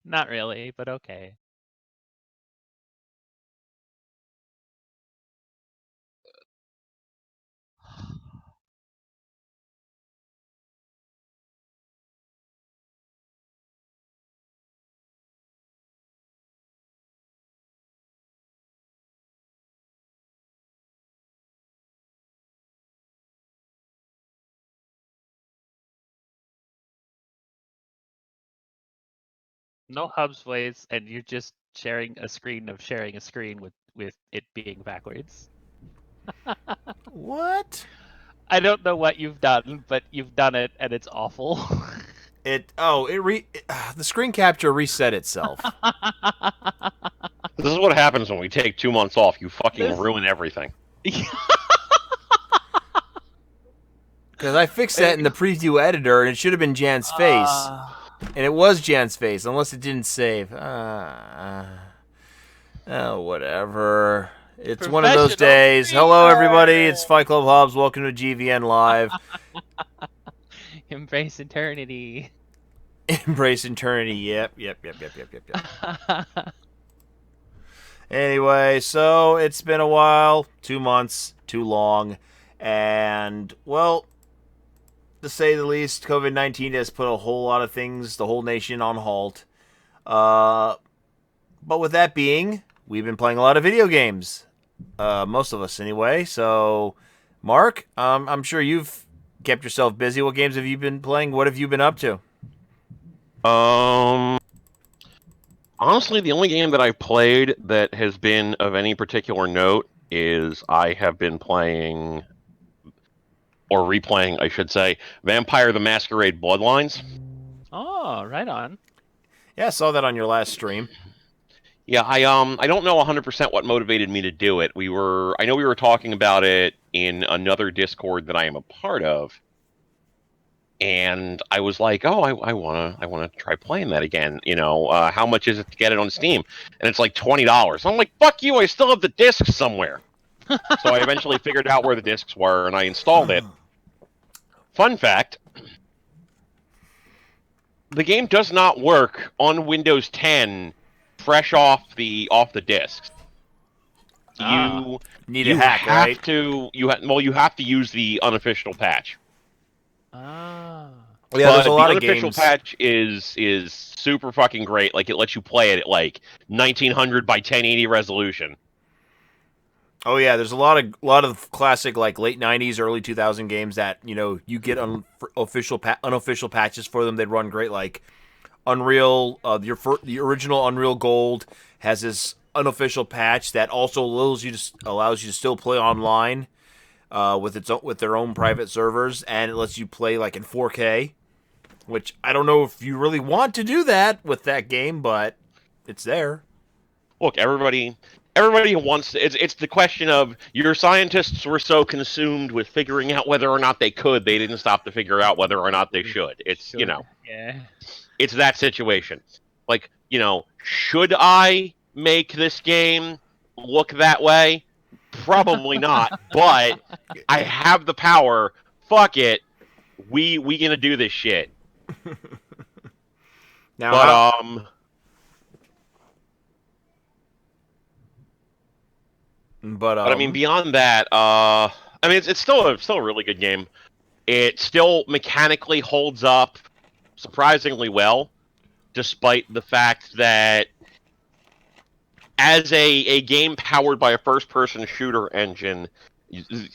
Not really, but okay. No hubs ways, and you're just sharing a screen of sharing a screen with it being backwards. What? I don't know what you've done, but you've done it, and it's awful. The screen capture reset itself. This is what happens when we take 2 months off. You fucking This. ruin everything. Because I fixed that in the preview editor, and it should have been Jan's face. And it was Jan's face, unless it didn't save. Whatever. It's one of those days. Hello, everybody. It's Fight Club Hobbs. Welcome to GVN Live. Embrace eternity. Embrace eternity. Yep. Anyway, so it's been a while. 2 months. Too long. And, well, to say the least, COVID-19 has put a whole lot of things, the whole nation, on halt. But with that being, we've been playing a lot of video games. Most of us, anyway. So, Mark, I'm sure you've kept yourself busy. What games have you been playing? What have you been up to? Honestly, the only game that I've played that has been of any particular note is I have been playing, or replaying, I should say, Vampire the Masquerade Bloodlines. Oh, right on. Yeah, I saw that on your last stream. Yeah, I don't know 100% what motivated me to do it. I know we were talking about it in another Discord that I am a part of, and I was like, oh, I wanna try playing that again. You know, how much is it to get it on Steam? And it's like $20. I'm like, fuck you! I still have the discs somewhere. So I eventually figured out where the discs were, and I installed it. Fun fact: the game does not work on Windows 10 fresh off the discs. You need a hack, have right? You have to use the unofficial patch. Ah. Well, yeah, there's a lot of games. The unofficial patch is super fucking great. Like, it lets you play it at like 1900 by 1080 resolution. Oh yeah, there's a lot of classic like late '90s, early 2000 games that you get unofficial patches for them. They run great. Like Unreal, the original Unreal Gold has this unofficial patch that also allows you to still play online with their own private servers, and it lets you play like in 4K. Which I don't know if you really want to do that with that game, but it's there. Look, everybody wants. It's the question of your scientists were so consumed with figuring out whether or not they could, they didn't stop to figure out whether or not they should. It's Yeah. It's that situation. Like, should I make this game look that way? Probably not. But I have the power. Fuck it. We gonna do this shit. Now, but I mean, beyond that, I mean, it's still a really good game. It still mechanically holds up surprisingly well, despite the fact that as a game powered by a first-person shooter engine,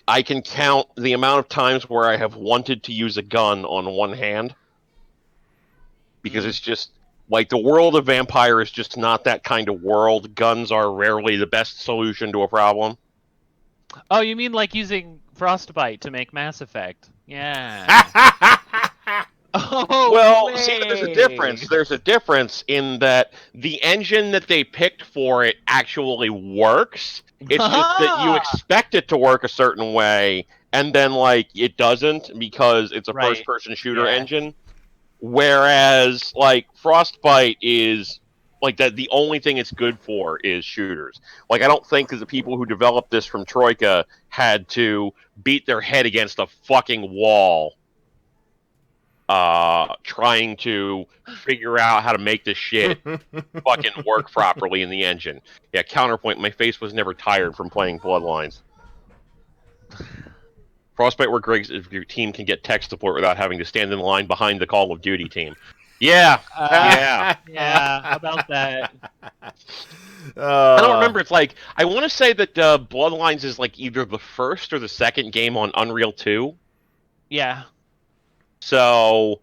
I can count the amount of times where I have wanted to use a gun on one hand, because it's just like the world of Vampire is just not that kind of world. Guns are rarely the best solution to a problem. Oh, you mean like using Frostbite to make Mass Effect? Yeah. Oh, well, see, there's a difference. There's a difference in that the engine that they picked for it actually works. It's just that you expect it to work a certain way, and then, like, it doesn't because it's a first-person shooter engine. Whereas, like, Frostbite is, like, that the only thing it's good for is shooters. Like, I don't think that the people who developed this from Troika had to beat their head against a fucking wall trying to figure out how to make this shit fucking work properly in the engine. Yeah, counterpoint, my face was never tired from playing Bloodlines. Frostbite worked great if your team can get tech support without having to stand in line behind the Call of Duty team. Yeah, yeah. Yeah, how about that? I don't remember. It's like, I want to say that Bloodlines is like either the first or the second game on Unreal 2. Yeah. So,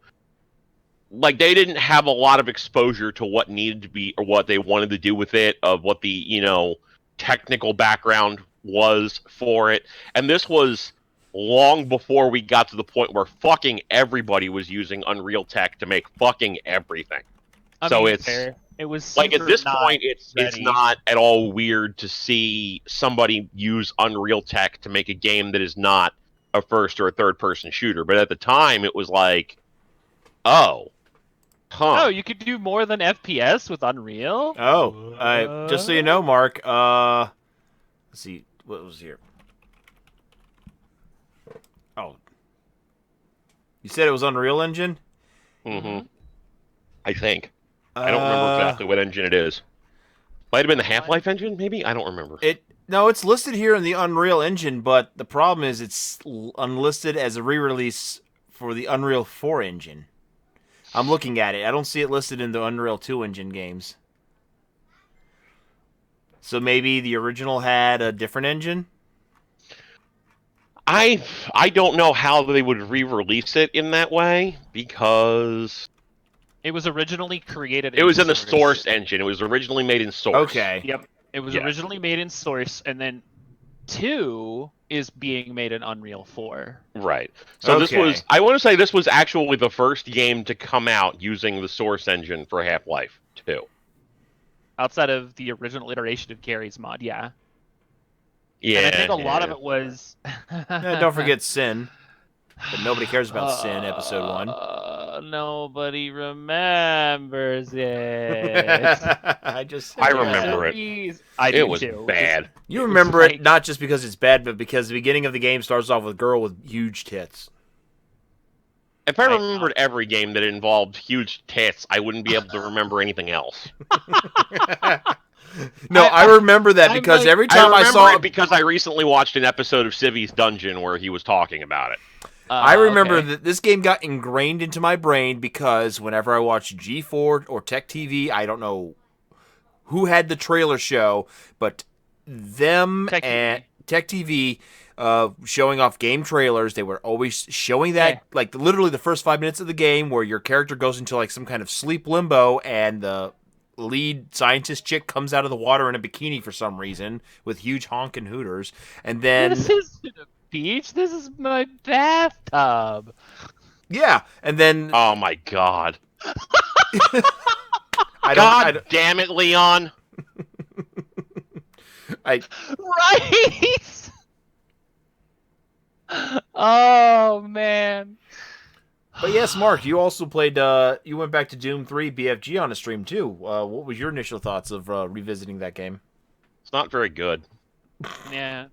like, they didn't have a lot of exposure to what needed to be, or what they wanted to do with it, of what the, technical background was for it. And this was long before we got to the point where fucking everybody was using Unreal tech to make fucking everything. I So mean, it's fair. It was like, at super this not point, it's ready. not at all weird to see somebody use Unreal tech to make a game that is not a first or a third person shooter. But at the time, it was like, oh, Oh, you could do more than FPS with Unreal? Just so you know, Mark, let's see, what was here? Oh. You said it was Unreal Engine? Mm-hmm. I think. I don't remember exactly what engine it is. Might have been the Half-Life engine, maybe? I don't remember. No, it's listed here in the Unreal Engine, but the problem is it's unlisted as a re-release for the Unreal 4 engine. I'm looking at it. I don't see it listed in the Unreal 2 engine games. So maybe the original had a different engine? I don't know how they would re-release it in that way, because it was originally created it was in the Source engine. It was originally made in Source. Okay. Yep. It was originally made in Source, and then 2 is being made in Unreal 4. Right. So this was, I want to say this was actually the first game to come out using the Source engine for Half-Life 2. Outside of the original iteration of Gary's mod, yeah. Yeah. And I think a lot of it was... Don't forget Sin. But nobody cares about Sin, episode 1. Nobody remembers it. I remember it. It was too. bad. You remember it not just because it's bad, but because the beginning of the game starts off with a girl with huge tits. If I remembered every game that involved huge tits, I wouldn't be able to remember anything else. No, I remember that because every time I saw it because I recently watched an episode of Civy's Dungeon where he was talking about it. I remember that this game got ingrained into my brain because whenever I watched G4 or Tech TV, I don't know who had the trailer show, but them and Tech TV showing off game trailers, they were always showing that, like literally the first 5 minutes of the game where your character goes into like some kind of sleep limbo and the lead scientist chick comes out of the water in a bikini for some reason with huge honking hooters, and then this isn't a beach, this is my bathtub. Yeah, and then oh my god. God damn it, Leon. Right. Oh man. But yes, Mark, you also played. You went back to Doom 3 BFG on a stream too. What was your initial thoughts of revisiting that game? It's not very good. Yeah.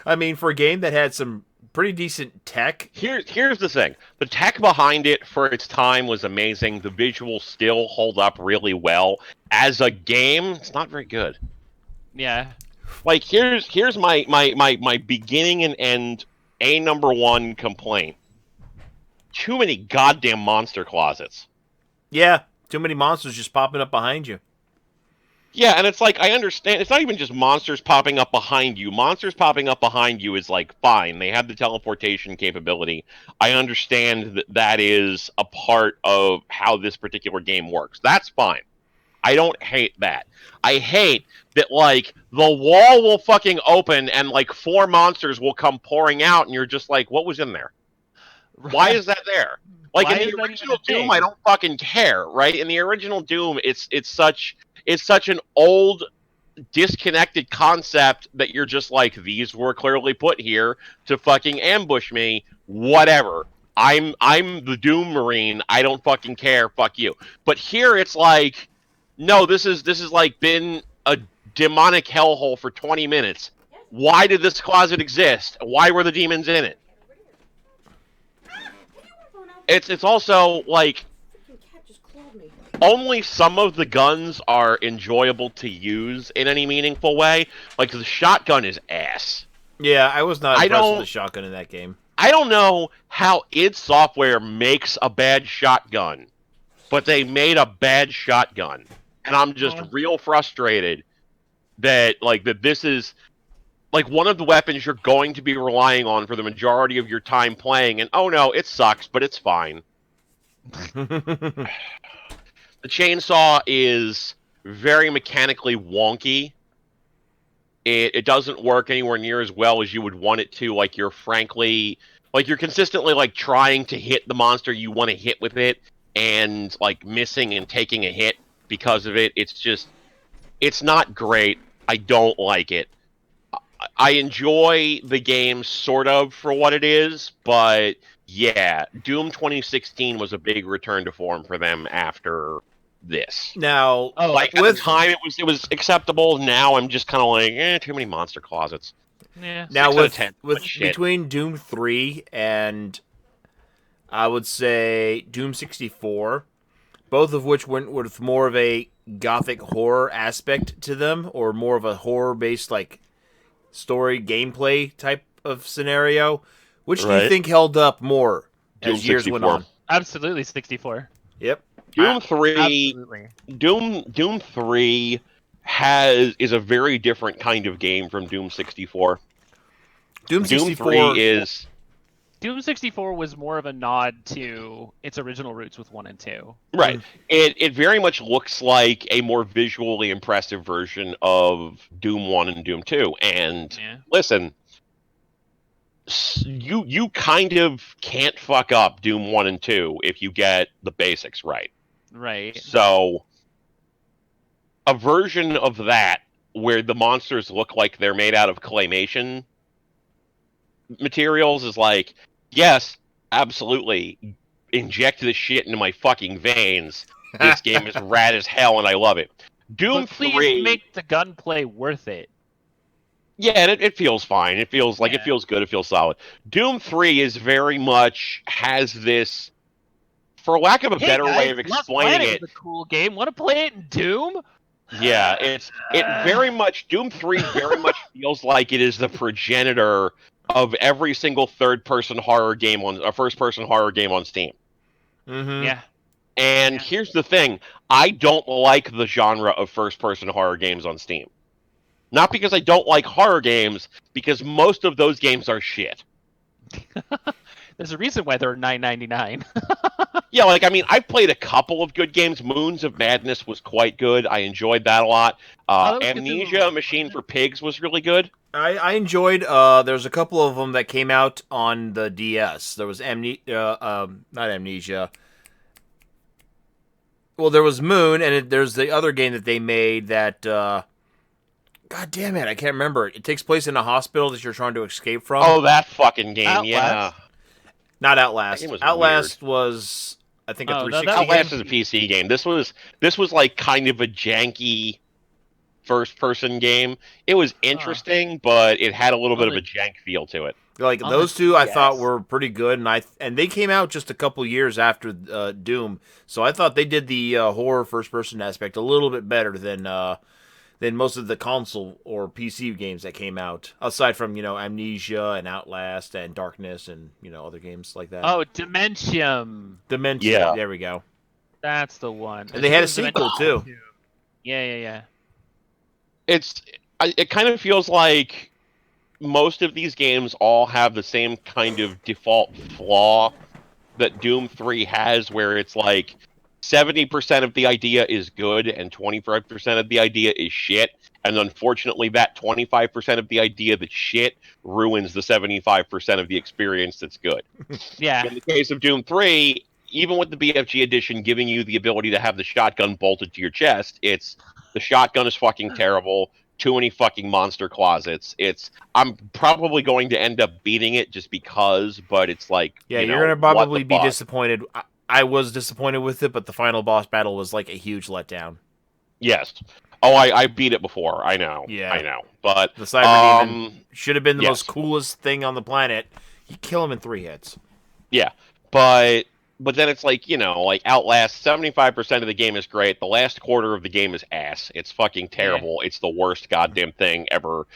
I mean, for a game that had some pretty decent tech. Here's the thing: the tech behind it for its time was amazing. The visuals still hold up really well. As a game, it's not very good. Yeah. Like here's my beginning and end #1 complaint. Too many goddamn monster closets. Yeah, too many monsters just popping up behind you. Yeah, and it's like, I understand, it's not even just monsters popping up behind you. Monsters popping up behind you is like, fine, they have the teleportation capability. I understand that that is a part of how this particular game works. That's fine. I don't hate that. I hate that, like, the wall will fucking open and, like, 4 monsters will come pouring out, and you're just like, what was in there? Why is that there? Like, in the original Doom, I don't fucking care, right? In the original Doom, it's such an old, disconnected concept that you're just like, these were clearly put here to fucking ambush me. Whatever. I'm the Doom Marine. I don't fucking care. Fuck you. But here it's like, no, this is like been a demonic hellhole for 20 minutes. Why did this closet exist? Why were the demons in it? it's also like Freaking cat just clawed me. only some of the guns are enjoyable to use in any meaningful way. Like the shotgun is ass. Yeah, I was not I impressed with don't- the shotgun in that game. I don't know how id Software makes a bad shotgun, but they made a bad shotgun, and I'm just real frustrated that this is like one of the weapons you're going to be relying on for the majority of your time playing, and oh no, it sucks, but it's fine. The chainsaw is very mechanically wonky. It doesn't work anywhere near as well as you would want it to. Like you're consistently like trying to hit the monster you want to hit with it, and like missing and taking a hit because of it. It's not great. I don't like it. I enjoy the game sort of for what it is, but yeah, Doom 2016 was a big return to form for them after this. Now, Like at the time, it was acceptable. Now I'm just kind of like, too many monster closets. Yeah. now 6 out of 10, with but shit. between Doom 3 and I would say Doom 64, both of which went with more of a gothic horror aspect to them, or more of a horror-based like story gameplay type of scenario. Which do you Right. think held up more Doom as years went 64. on? Absolutely 64. Yep. Doom 3 Absolutely. Doom 3 is a very different kind of game from Doom 64. Doom Doom 64 3 is Doom 64 was more of a nod to its original roots with 1 and 2. right. It very much looks like a more visually impressive version of Doom 1 and Doom 2. And Yeah. listen, you kind of can't fuck up Doom 1 and 2 if you get the basics right. Right. So, a version of that where the monsters look like they're made out of claymation materials is like, yes, absolutely, inject this shit into my fucking veins. This game is rad as hell, and I love it. Doom But please 3, make the gunplay worth it. yeah, it feels fine. It feels like it Yeah. feels good. It feels solid. Doom 3 is very much has this, for lack of a better way of Lost explaining Planet it. is a cool game. Want to play it in Doom? Yeah, it very much Doom 3 very much feels like it is the progenitor of every single first-person horror game on Steam. Mm-hmm. Yeah. And Yeah. here's the thing, I don't like the genre of first-person horror games on Steam. Not because I don't like horror games, because most of those games are shit. There's a reason why they're $9.99. Yeah, like, I mean, I've played a couple of good games. Moons of Madness was quite good. I enjoyed that a lot. that was good Amnesia, too. Machine for Pigs was really good. I enjoyed. There's a couple of them that came out on the DS. There was not Amnesia. Well, there was Moon, and there's the other game that they made that. God damn it, I can't remember. It takes place in a hospital that you're trying to escape from. Oh, that fucking game, Outlast? yeah. Not Outlast. That game was Outlast was, I think, a Oh, no, 360 that- Outlast game. is a PC game. This was like kind of a janky first-person game. It was interesting, but it had a little bit of a jank feel to it. Like On those the two, I DS. thought were pretty good, and they came out just a couple years after Doom, so I thought they did the horror first-person aspect a little bit better than most of the console or PC games that came out. Aside from Amnesia and Outlast and Darkness and other games like that. Oh, Dementium. Dementia. Yeah. There we go. That's the one. And they had a Dementium sequel, too. 2. Yeah. It kind of feels like most of these games all have the same kind of default flaw that Doom 3 has, where it's like 70% of the idea is good and 25% of the idea is shit. And unfortunately, that 25% of the idea that's shit ruins the 75% of the experience that's good. Yeah. In the case of Doom 3, even with the BFG edition giving you the ability to have the shotgun bolted to your chest, the shotgun is fucking terrible. Too many fucking monster closets. I'm probably going to end up beating it just because, but it's like, Yeah, you you're know, gonna probably what the be fuck? disappointed. I was disappointed with it, but the final boss battle was like a huge letdown. Yes. Oh, I beat it before. I know. Yeah. I know. But The Cyber Demon should have been the yes. most coolest thing on the planet. You kill him in 3 hits. yeah. But but then it's like, like Outlast, 75% of the game is great. The last quarter of the game is ass. It's fucking terrible. It's the worst goddamn thing ever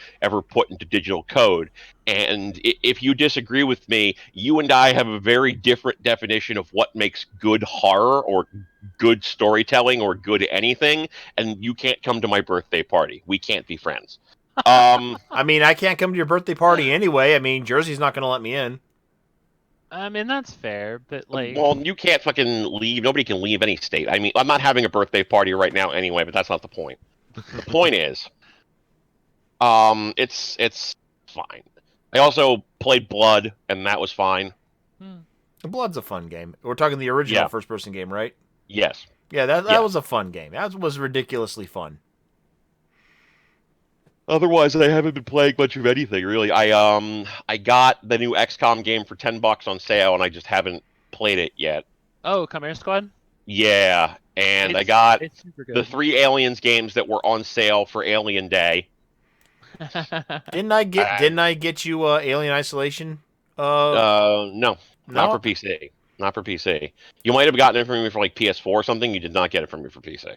put into digital code. And if you disagree with me, you and I have a very different definition of what makes good horror or good storytelling or good anything, and you can't come to my birthday party. We can't be friends. I mean, I can't come to your birthday party anyway. I mean, Jersey's not going to let me in. I mean, that's fair, but like, Well, you can't fucking leave. Nobody can leave any state. I mean, I'm not having a birthday party right now anyway, but that's not the point. The point is, it's fine. I also played Blood, and that was fine. Blood's a fun game. We're talking the original Yeah. first-person game, right? Yes. Yeah, that Yeah. was a fun game. That was ridiculously fun. Otherwise, I haven't been playing much of anything really. I got the new XCOM game for $10 on sale, and I just haven't played it yet. oh, Chimera Squad. Yeah, and I got It's super the good. 3 Aliens games that were on sale for Alien Day. Didn't I get you Alien Isolation? No, No? not for PC. Not for PC. You might have gotten it from me for like PS4 or something. You did not get it from me for PC.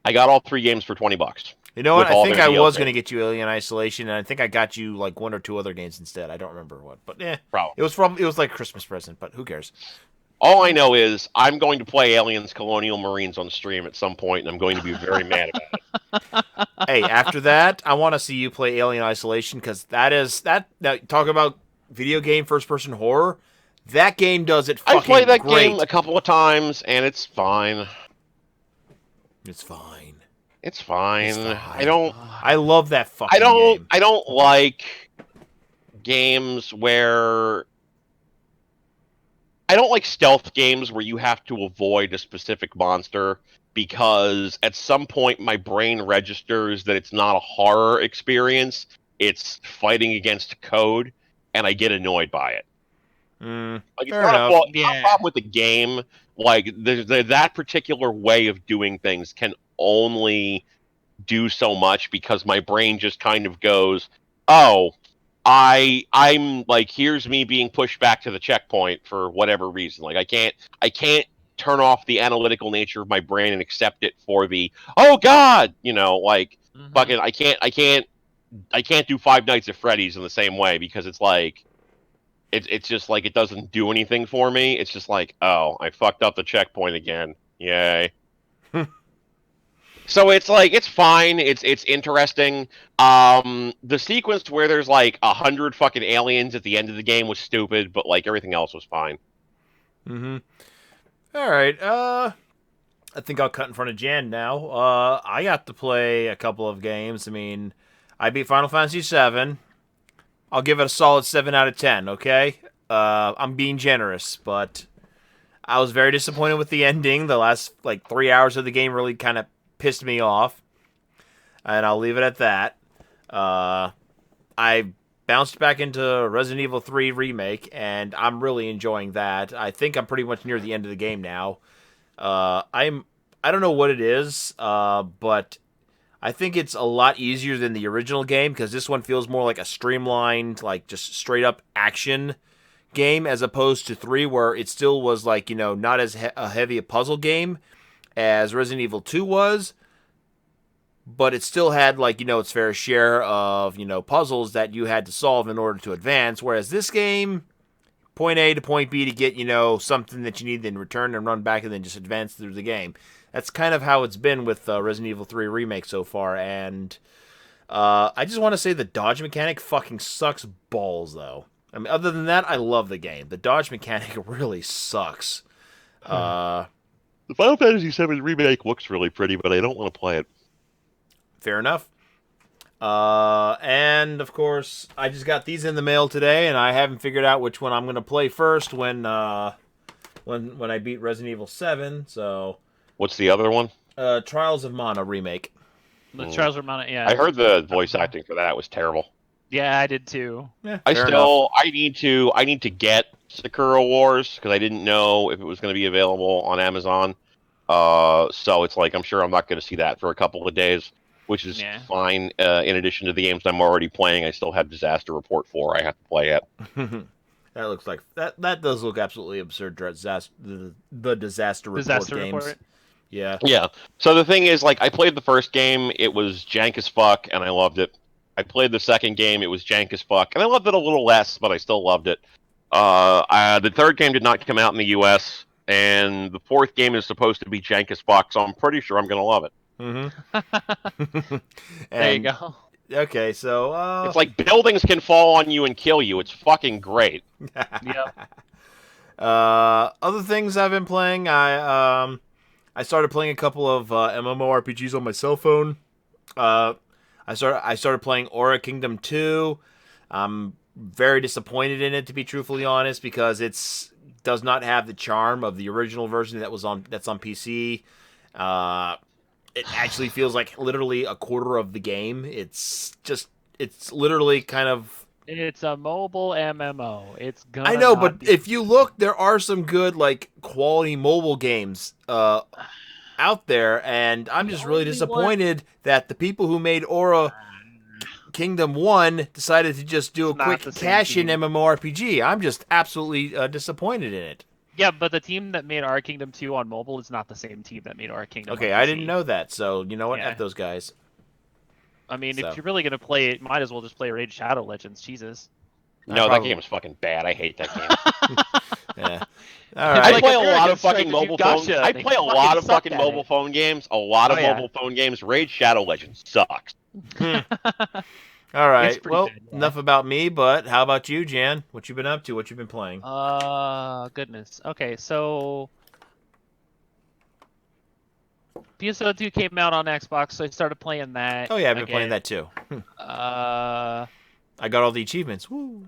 I got all 3 games for $20. You know what? With I all think their I was DLC. going to get you Alien Isolation, and I think I got you like 1 or 2 other games instead. I don't remember what, but Probably. it was like a Christmas present, but who cares? All I know is I'm going to play Aliens Colonial Marines on stream at some point, and I'm going to be very mad about it. Hey, after that, I want to see you play Alien Isolation because that talk about video game first person horror. That game does it fucking I played that great. game a couple of times, and it's fine. It's fine. It's fine. It's fine. I I love that fucking game. I don't like games where I don't like stealth games where you have to avoid a specific monster because at some point my brain registers that it's not a horror experience, it's fighting against code, and I get annoyed by it. Like it's Fair not enough. a it's not a problem with the game. Like that particular way of doing things can only do so much because my brain just kind of goes, "Oh, I'm like, here's me being pushed back to the checkpoint for whatever reason. Like I can't turn off the analytical nature of my brain and accept it for the oh god, like fucking I can't do Five Nights at Freddy's in the same way because it's like it's just like it doesn't do anything for me. It's just like, oh, I fucked up the checkpoint again. Yay. So it's like it's fine. It's interesting. The sequence where there's like 100 fucking aliens at the end of the game was stupid, but like everything else was fine. All right. I think I'll cut in front of Jan now. I got to play a couple of games. I mean, I beat Final Fantasy VII. I'll give it a solid 7 out of 10. Okay. I'm being generous, but I was very disappointed with the ending. The last like 3 hours of the game really kind of pissed me off, and I'll leave it at that. I bounced back into Resident Evil 3 Remake, and I'm really enjoying that. I think I'm pretty much near the end of the game now. I don't know what it is, but I think it's a lot easier than the original game because this one feels more like a streamlined, like just straight up action game as opposed to 3 where it still was like, not as heavy a puzzle game as Resident Evil 2 was, but it still had like, its fair share of, puzzles that you had to solve in order to advance, whereas this game, point A to point B to get, something that you need, then return and run back and then just advance through the game. That's kind of how it's been with Resident Evil 3 Remake so far, and I just want to say the dodge mechanic fucking sucks balls, though. I mean, other than that, I love the game. The dodge mechanic really sucks. The Final Fantasy VII Remake looks really pretty, but I don't want to play it. Fair enough. And, of course, I just got these in the mail today, and I haven't figured out which one I'm going to play first when I beat Resident Evil 7, so... What's the other one? Trials of Mana Remake. The Trials of Mana, yeah. I heard the voice acting for that was terrible. Yeah, I did too. Yeah, I fair need to get Sakura Wars because I didn't know if it was going to be available on Amazon. So it's like I'm sure I'm not going to see that for a couple of days, which is fine. In addition to the games I'm already playing, I still have Disaster Report 4 I have to play yet. That looks like that does look absolutely absurd. The disaster report Disaster games. report. Yeah. Yeah. So the thing is, like, I played the first game, it was jank as fuck, and I loved it. I played the second game, it was jank as fuck, and I loved it a little less, but I still loved it. The third game did not come out in the U.S., and the fourth game is supposed to be jank as fuck, so I'm pretty sure I'm gonna love it. Mm-hmm. There you go. Okay, so It's like buildings can fall on you and kill you. It's fucking great. Yep. Other things I've been playing, I started playing a couple of MMORPGs on my cell phone. I started playing Aura Kingdom 2. I'm very disappointed in it, to be truthfully honest, because does not have the charm of the original version that's on PC. It actually feels like literally a quarter of the game. It's literally kind of. It's a mobile MMO. It's gonna. I know, not but be... if you look, there are some good like quality mobile games out there, and I'm just really disappointed that the people who made Aura Kingdom 1 decided to just do a quick cash-in MMORPG. I'm just absolutely disappointed in it. Yeah, but the team that made Our Kingdom 2 on mobile is not the same team that made Our Kingdom. Okay, on PC. I didn't know that, so you know what? Yeah. F those guys. I mean, if you're really gonna play it, might as well just play Raid Shadow Legends. Jesus. No, that game is fucking bad. I hate that game. Yeah. All I right. play a lot of fucking mobile phone. I play a lot of fucking mobile phone games. A lot of mobile phone games. Raid Shadow Legends sucks. All right. Well, good, yeah. enough about me, but how about you, Jan? What you been up to? What you been playing? Goodness. Okay, so PSO2 came out on Xbox, so I started playing that. Oh yeah, I've been playing that too. Uh, I got all the achievements. Woo.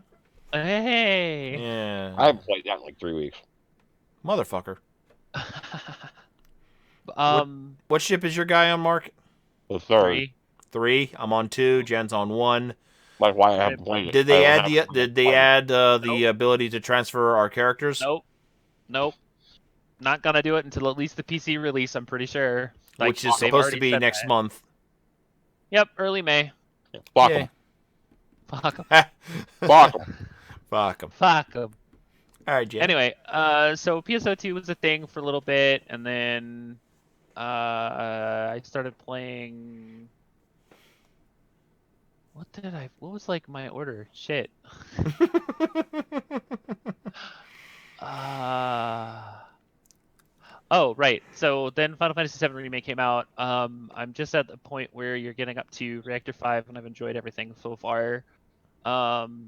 Hey. Yeah. I haven't played that in like 3 weeks. Motherfucker. What ship is your guy on, Mark? The third. 3. I'm on 2. Jen's on 1. That's why I haven't played it. Did they add the ability to transfer our characters? Nope. Not gonna do it until at least the PC release. I'm pretty sure. Like, which is supposed to be next month. Yep, early May. Fuck them. Fuck them. Fuck them. Fuck them. Fuck them. All right, Jen. Anyway, so PSO2 was a thing for a little bit, and then I started playing. What was like my order? Shit. Oh, right. So then Final Fantasy VII Remake came out. I'm just at the point where you're getting up to Reactor 5, and I've enjoyed everything so far. The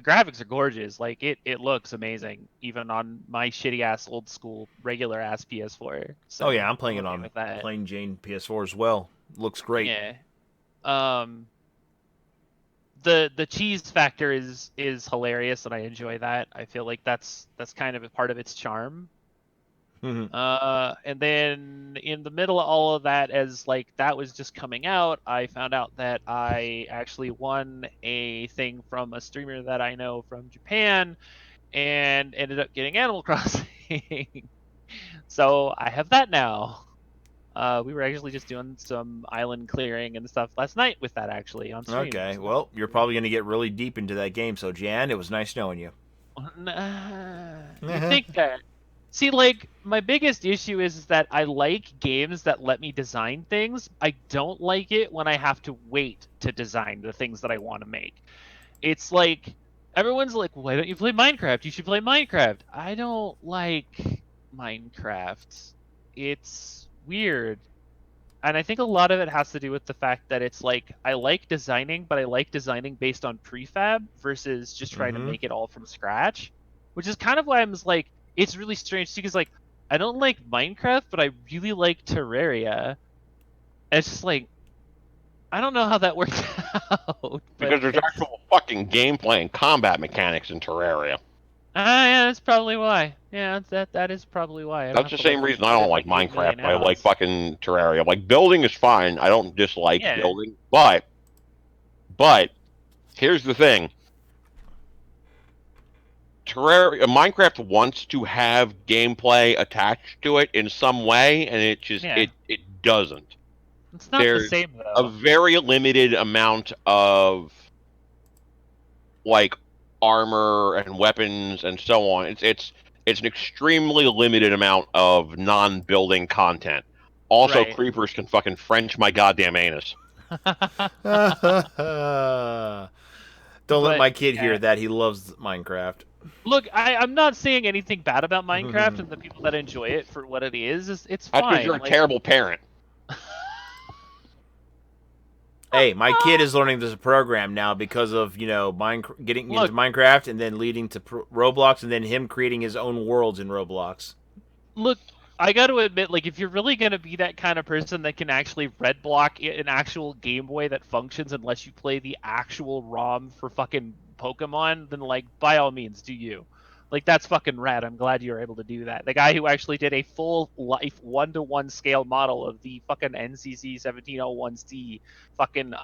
graphics are gorgeous. Like, it looks amazing, even on my shitty-ass, old-school, regular-ass PS4. So oh, yeah, I'm playing it okay on plain Jane PS4 as well. Looks great. Yeah. The cheese factor is hilarious, and I enjoy that. I feel like that's kind of a part of its charm. Mm-hmm. And then in the middle of all of that, as like that was just coming out, I found out that I actually won a thing from a streamer that I know from Japan, and ended up getting Animal Crossing. So I have that now. We were actually just doing some island clearing and stuff last night with that, actually, on stream. Okay, well, you're probably going to get really deep into that game. So, Jan, it was nice knowing you. You think that? See, like, my biggest issue is that I like games that let me design things. I don't like it when I have to wait to design the things that I want to make. It's like, everyone's like, why don't you play Minecraft? You should play Minecraft. I don't like Minecraft. It's weird. And I think a lot of it has to do with the fact that it's like, I like designing, but I like designing based on prefab versus just trying to make it all from scratch. Which is kind of why I'm just like, it's really strange too, because like, I don't like Minecraft, but I really like Terraria. And it's just like, I don't know how that worked out. Because there's actual fucking gameplay and combat mechanics in Terraria. Yeah, that's probably why. Yeah, that is probably why. That's the same reason I don't like Minecraft, but I like fucking Terraria. Like, building is fine. I don't dislike building. But, here's the thing. Minecraft wants to have gameplay attached to it in some way, and it just it doesn't. It's not the same though. A very limited amount of like armor and weapons and so on. It's an extremely limited amount of non-building content. Also, Right. creepers can fucking French my goddamn anus. Don't let But, my kid hear yeah. that. He loves Minecraft. Look, I'm not saying anything bad about Minecraft, and the people that enjoy it for what it is it's That's because fine. you're a Like, terrible parent. Hey, my kid is learning this program now because of, getting into Minecraft and then leading to Roblox and then him creating his own worlds in Roblox. Look, I got to admit, like, if you're really going to be that kind of person that can actually red block an actual Game Boy that functions unless you play the actual ROM for fucking Pokemon, then, like, by all means, do you. Like, that's fucking rad. I'm glad you were able to do that. The guy who actually did a full life 1-to-1 scale model of the fucking NCC 1701C fucking,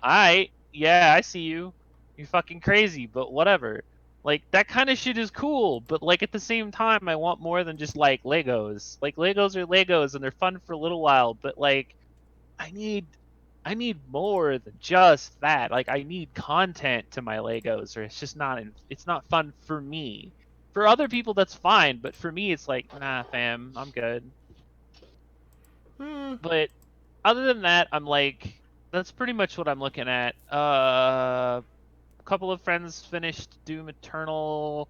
yeah, I see you. You're fucking crazy, but whatever. Like, that kind of shit is cool, but, like, at the same time, I want more than just, like, Legos. Like, Legos are Legos, and they're fun for a little while, but, like, I need more than just that. Like, I need content to my Legos, or it's just it's not fun for me. For other people, that's fine, but for me, it's like, nah, fam, I'm good. But other than that, I'm like, that's pretty much what I'm looking at. A couple of friends finished Doom Eternal.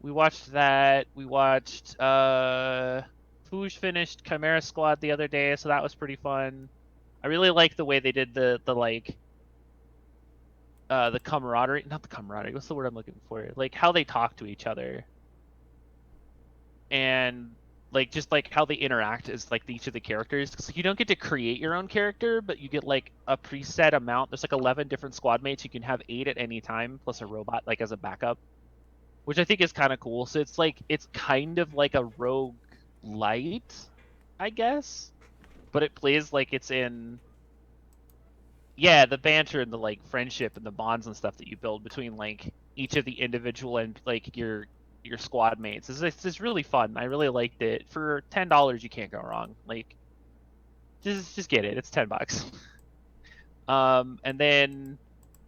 We watched that. We watched Foosh finished Chimera Squad the other day, so that was pretty fun. I really like the way they did the camaraderie, not the camaraderie, what's the word I'm looking for? Like how they talk to each other. And like just like how they interact as like each of the characters. Cause you don't get to create your own character, but you get like a preset amount. There's like 11 different squad mates. You can have 8 at any time, plus a robot like as a backup, which I think is kind of cool. So it's kind of like a rogue light, I guess, but it plays like it's in, yeah, the banter and the like friendship and the bonds and stuff that you build between like each of the individual and like your squad mates. It's really fun. I really liked it. For $10, you can't go wrong. Like, just get it. It's $10. And then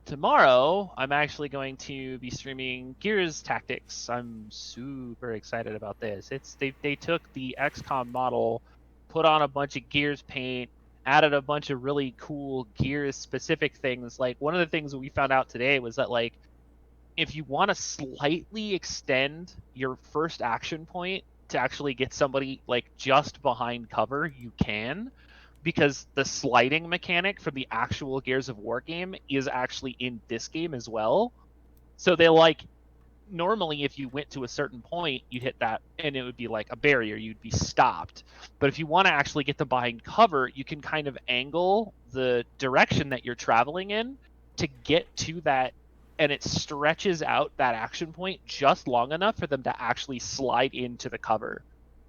tomorrow I'm actually going to be streaming Gears Tactics. I'm super excited about this. They took the XCOM model, put on a bunch of Gears paint, added a bunch of really cool Gears specific things. Like one of the things that we found out today was that like if you want to slightly extend your first action point to actually get somebody like just behind cover, you can, because the sliding mechanic from the actual Gears of War game is actually in this game as well. So they like, normally if you went to a certain point, you'd hit that and it would be like a barrier, you'd be stopped. But if you want to actually get to behind cover, you can kind of angle the direction that you're traveling in to get to that, and it stretches out that action point just long enough for them to actually slide into the cover.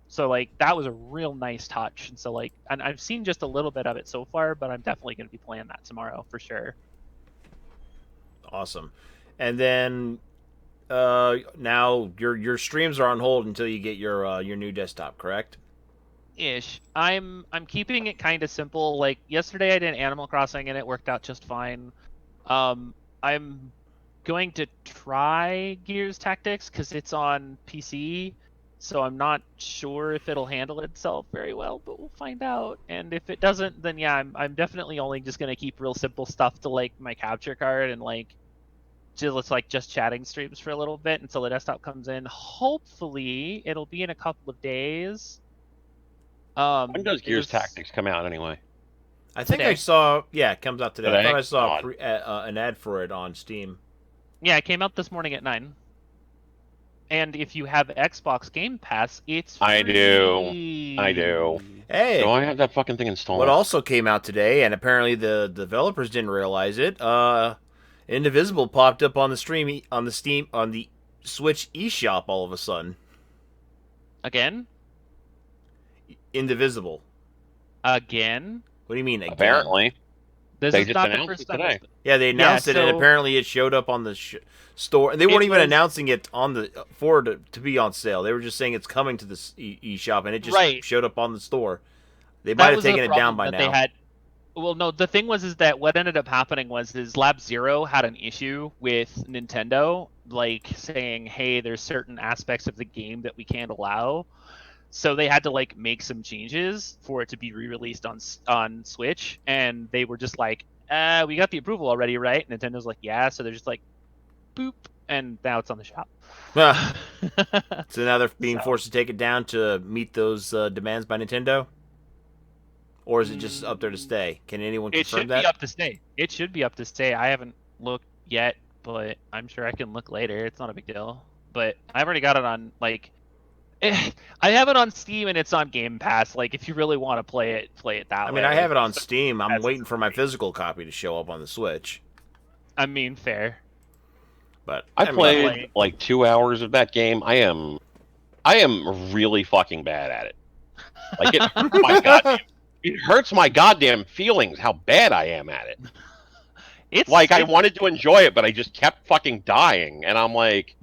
So like that was a real nice touch. And so like, and I've seen just a little bit of it so far, but I'm definitely going to be playing that tomorrow for sure. Awesome. And then now your streams are on hold until you get your new desktop, correct? Ish. I'm keeping it kind of simple. Like yesterday I did Animal Crossing and it worked out just fine. I'm going to try Gears Tactics because it's on PC, so I'm not sure if it'll handle itself very well, but we'll find out. And if it doesn't, then yeah, I'm definitely only just gonna keep real simple stuff to like my capture card and like just chatting streams for a little bit until the desktop comes in. Hopefully it'll be in a couple of days. When does Gears Tactics come out anyway? I think today. I saw, yeah, it comes out today. I thought I saw God. an ad for it on Steam. Yeah, it came out this morning at 9. And if you have Xbox Game Pass, it's free. I do. Hey, Do I have that fucking thing installed? what also came out today, and apparently the developers didn't realize it, Indivisible popped up on the Steam on the Switch eShop all of a sudden. Again? Indivisible. Again? What do you mean again? Apparently. This They is just not the announced first it time. today. Yeah, they announced it, and so- apparently it showed up on the store. And they weren't even was- announcing it on the to be on sale. They were just saying it's coming to the eShop, and it just Right. showed up on the store. They That might have was the taken it down problem by that now. Well, no, the thing was is that what ended up happening was is Lab Zero had an issue with Nintendo, like saying, "Hey, there's certain aspects of the game that we can't allow." So they had to like make some changes for it to be re-released on Switch, and they were just like, we got the approval already, right?" Nintendo's like, "Yeah." So they're just like, "Boop," and now it's on the shop. So now they're being So- forced to take it down to meet those demands by Nintendo? Or is it just up there to stay? Can anyone It confirm should that? be up to stay. It should be up to stay. I haven't looked yet, but I'm sure I can look later. It's not a big deal. But I've already got it on like I have it on Steam and it's on Game Pass. Like if you really want to play it that I way. mean, I have it on Steam. I'm That's waiting for my great. physical copy to show up on the Switch. I mean, fair. But I mean, played like 2 hours of that game. I am really fucking bad at it. Like it hurts my goddamn feelings how bad I am at it. It's Like I wanted to enjoy it, but I just kept fucking dying, and I'm like,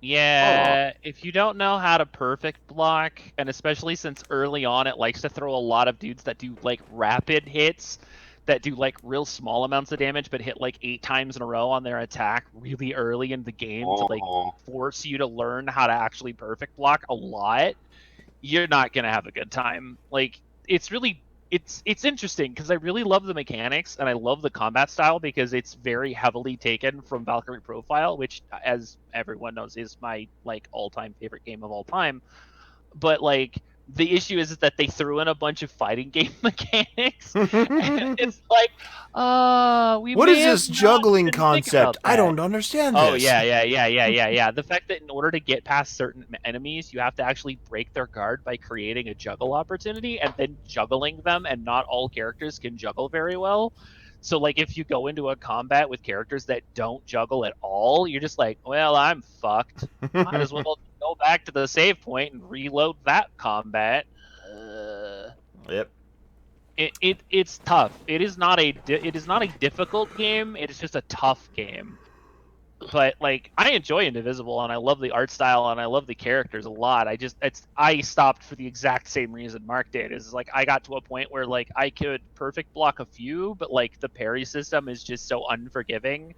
yeah, if you don't know how to perfect block, and especially since early on it likes to throw a lot of dudes that do like rapid hits that do like real small amounts of damage but hit like 8 times in a row on their attack really early in the game to like force you to learn how to actually perfect block a lot, you're not going to have a good time. Like it's really it's interesting because I really love the mechanics and I love the combat style because it's very heavily taken from Valkyrie Profile, which, as everyone knows, is my like all-time favorite game of all time. But like the issue is that they threw in a bunch of fighting game mechanics, and it's like, we what may is this have not juggling been thinking concept? about I that. don't understand this. Oh yeah. The fact that in order to get past certain enemies, you have to actually break their guard by creating a juggle opportunity and then juggling them, and not all characters can juggle very well. So like if you go into a combat with characters that don't juggle at all, you're just like, well, I'm fucked. Might as well go back to the save point and reload that combat. Yep. It's tough. It is not a difficult game. It is just a tough game. But like I enjoy Indivisible and I love the art style and I love the characters a lot. I stopped for the exact same reason Mark did. Is like I got to a point where like I could perfect block a few, but like the parry system is just so unforgiving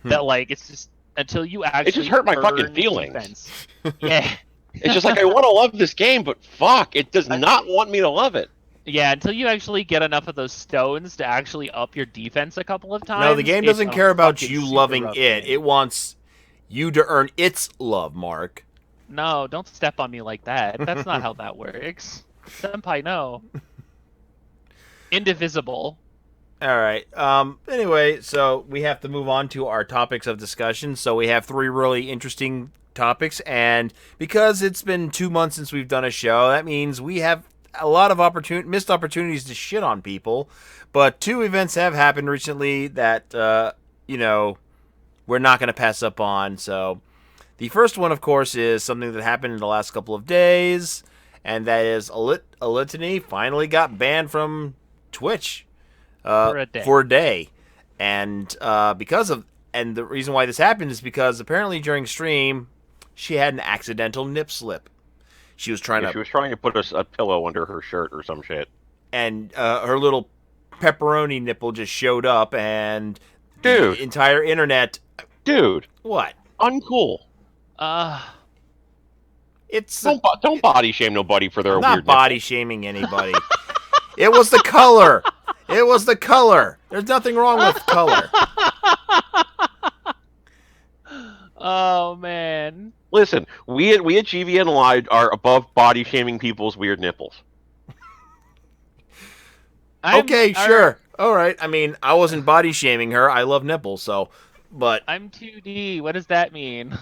that like it's just until you actually it just hurt my fucking earn feelings. defense. Yeah. It's just like I want to love this game, but fuck, it does not want me to love it. Yeah, until you actually get enough of those stones to actually up your defense a couple of times. No, the game doesn't care about you loving it. Game. It wants you to earn its love, Mark. No, don't step on me like that. That's not how that works. Senpai, no. Indivisible. All right. Anyway, so we have to move on to our topics of discussion. So we have 3 really interesting topics, and because it's been 2 months since we've done a show, that means we have a lot of missed opportunities to shit on people. But 2 events have happened recently that we're not going to pass up on. So the first one, of course, is something that happened in the last couple of days, and that is Litany finally got banned from Twitch for a day. And the reason why this happened is because apparently during stream she had an accidental nip slip. She was trying to put a pillow under her shirt or some shit, and her little pepperoni nipple just showed up, and dude, the entire internet. Dude, what? Uncool. It's don't body shame nobody for their I'm weird. Not body shaming anybody. It was the color. It was the color. There's nothing wrong with color. Oh man. Listen, we at GVN Live are above body shaming people's weird nipples. Okay, sure. All right. I mean, I wasn't body shaming her. I love nipples, so. But I'm 2D. What does that mean?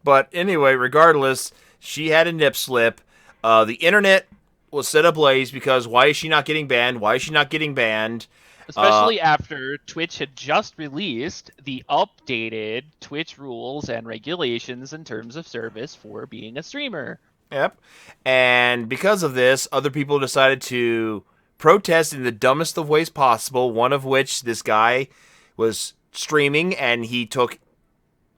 But anyway, regardless, she had a nip slip. The internet was set ablaze because why is she not getting banned? Why is she not getting banned? Especially after Twitch had just released the updated Twitch rules and regulations in terms of service for being a streamer. Yep. And because of this, other people decided to protest in the dumbest of ways possible, one of which this guy was streaming and he took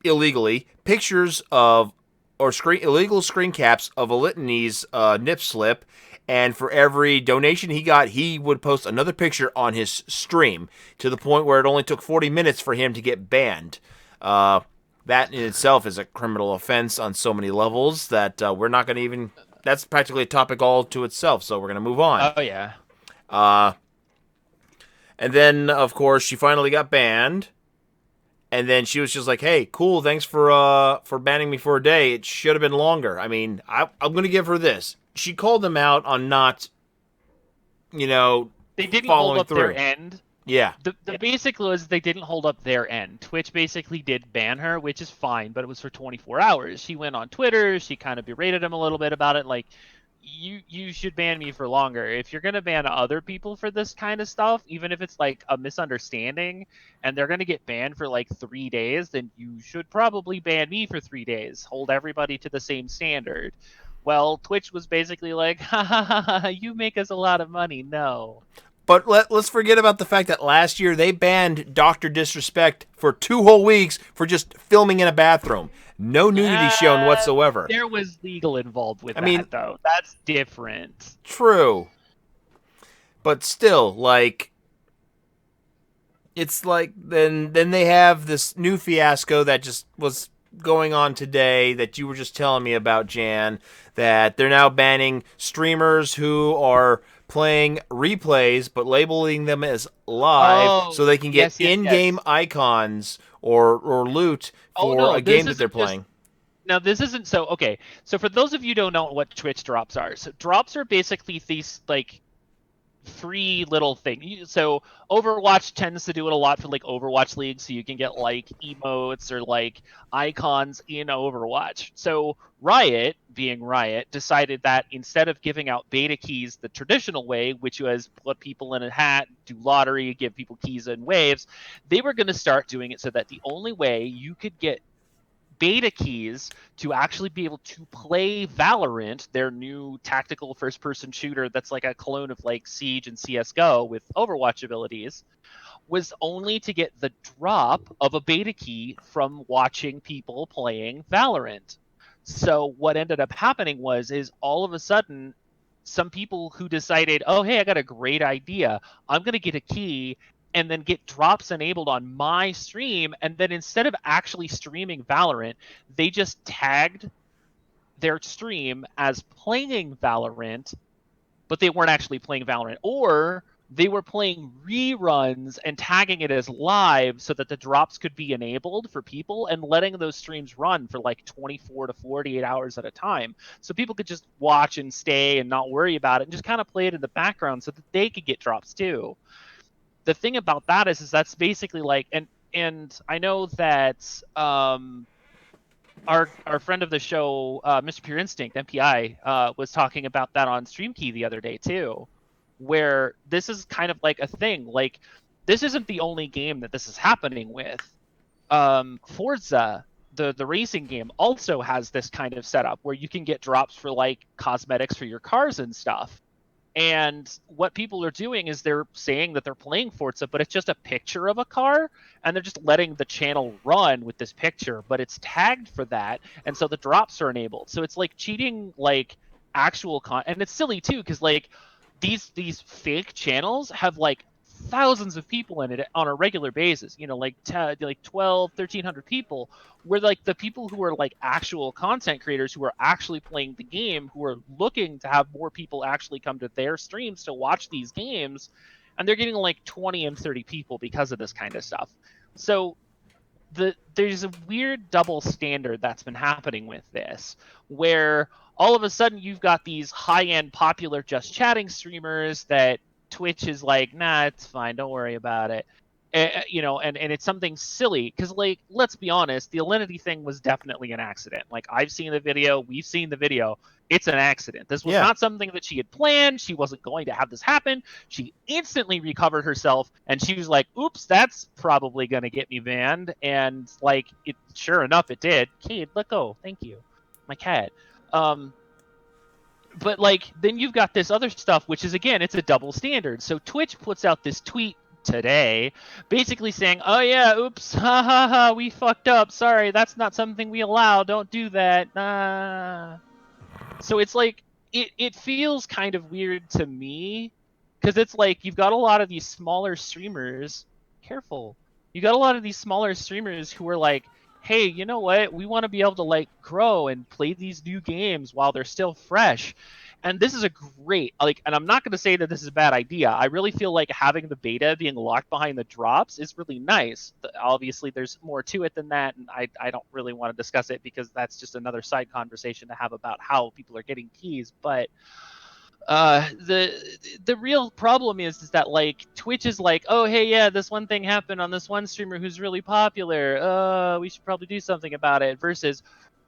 illegally pictures of illegal screen caps of a Litany's nip slip And for every donation he got, he would post another picture on his stream, to the point where it only took 40 minutes for him to get banned. That in itself is a criminal offense on so many levels that we're not going to even... That's practically a topic all to itself, so we're going to move on. Oh, yeah. And then, of course, she finally got banned. And then she was just like, "Hey, cool, thanks for banning me for a day. It should have been longer." I mean, I'm going to give her this. She called them out on not, They didn't hold up their end. Yeah. The basic was they didn't hold up their end. Twitch basically did ban her, which is fine, but it was for 24 hours. She went on Twitter. She kind of berated him a little bit about it, like, you should ban me for longer. If you're going to ban other people for this kind of stuff, even if it's like a misunderstanding and they're going to get banned for like 3 days, then you should probably ban me for 3 days. Hold everybody to the same standard. Well, Twitch was basically like, ha ha ha ha, you make us a lot of money. No. But let's forget about the fact that last year they banned Dr. Disrespect for 2 whole weeks for just filming in a bathroom. No nudity shown whatsoever. There was legal involved with that, though. That's different. True. But still, like... It's like, then they have this new fiasco that just was going on today that you were just telling me about, Jan, that they're now banning streamers who are playing replays but labeling them as live so they can get in-game icons or loot for a game that they're playing. Now, this isn't so... Okay, so for those of you who don't know what Twitch drops are, so drops are basically these, like, free little things. So Overwatch tends to do it a lot for, like, Overwatch League, so you can get, like, emotes or, like, icons in Overwatch. So Riot, being Riot, decided that instead of giving out beta keys the traditional way, which was put people in a hat, do lottery, give people keys in waves, they were going to start doing it so that the only way you could get beta keys to actually be able to play Valorant, their new tactical first-person shooter that's like a clone of like Siege and CSGO with Overwatch abilities, was only to get the drop of a beta key from watching people playing Valorant. So what ended up happening is all of a sudden, some people who decided, oh, hey, I got a great idea. I'm going to get a key and then get drops enabled on my stream, and then instead of actually streaming Valorant, they just tagged their stream as playing Valorant, but they weren't actually playing Valorant. Or they were playing reruns and tagging it as live so that the drops could be enabled for people and letting those streams run for like 24 to 48 hours at a time. So people could just watch and stay and not worry about it and just kind of play it in the background so that they could get drops too. The thing about that is that's basically like, and I know that our friend of the show, Mr. Pure Instinct, MPI, was talking about that on StreamKey the other day too, where this is kind of like a thing. Like, this isn't the only game that this is happening with. Forza, the racing game, also has this kind of setup where you can get drops for like cosmetics for your cars and stuff. And what people are doing is they're saying that they're playing Forza, but it's just a picture of a car, and they're just letting the channel run with this picture, but it's tagged for that, and so the drops are enabled. So it's like cheating like actual and it's silly too, because like these fake channels have like thousands of people in it on a regular basis, like 1,200-1,300 people, where like the people who are like actual content creators who are actually playing the game, who are looking to have more people actually come to their streams to watch these games, and they're getting like 20 and 30 people because of this kind of stuff. So there's a weird double standard that's been happening with this, where all of a sudden you've got these high-end popular just chatting streamers that Twitch is like, nah, it's fine, don't worry about it. And it's something silly, because like, let's be honest, the Alinity thing was definitely an accident. Like, I've seen the video, we've seen the video, it's an accident. This was not something that she had planned. She wasn't going to have this happen. She instantly recovered herself, and she was like, oops, that's probably going to get me banned. And like, it, sure enough, it did. Kid, let go, thank you, my cat. But like, then you've got this other stuff, which is, again, it's a double standard. So Twitch puts out this tweet today basically saying, oh yeah, oops, ha ha ha, we fucked up, sorry, that's not something we allow, don't do that. So it's like, it feels kind of weird to me because it's like you've got a lot of these smaller streamers. Careful. You got a lot of these smaller streamers who are like, hey, you know what? We want to be able to like grow and play these new games while they're still fresh. And this is a great like, and I'm not going to say that this is a bad idea. I really feel like having the beta being locked behind the drops is really nice. Obviously, there's more to it than that, and I don't really want to discuss it because that's just another side conversation to have about how people are getting keys. But the real problem is that like Twitch is like, oh hey yeah, this one thing happened on this one streamer who's really popular. We should probably do something about it. Versus,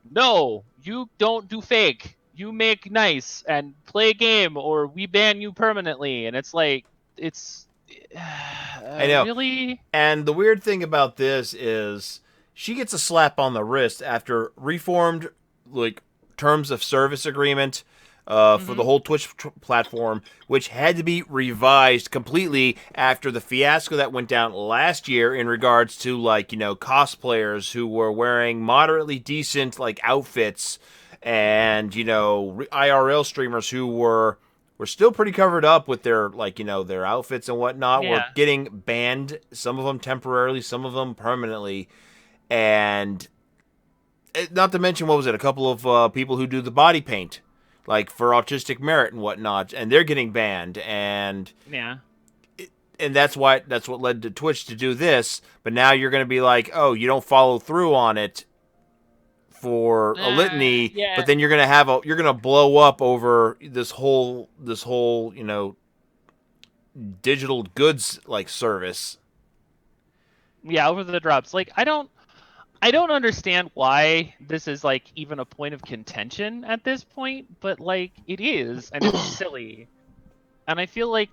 no, you don't do fake. You make nice and play a game, or we ban you permanently. And it's like, it's I know. really. And the weird thing about this is she gets a slap on the wrist after reformed like terms of service agreement for the whole Twitch platform, which had to be revised completely after the fiasco that went down last year in regards to like, you know, cosplayers who were wearing moderately decent like outfits and, you know, IRL streamers who were still pretty covered up with their like, you know, their outfits and whatnot were Yeah. getting banned, some of them temporarily, some of them permanently. And not to mention, what was it, a couple of people who do the body paint like for autistic merit and whatnot, and they're getting banned. And Yeah. that's what led to Twitch to do this. But now you're going to be like, oh, you don't follow through on it for a litany, Yeah. but then you're gonna blow up over this whole you know, digital goods like service. Yeah, over the drops. Like I don't understand why this is like even a point of contention at this point, but like it is, and it's silly. And I feel like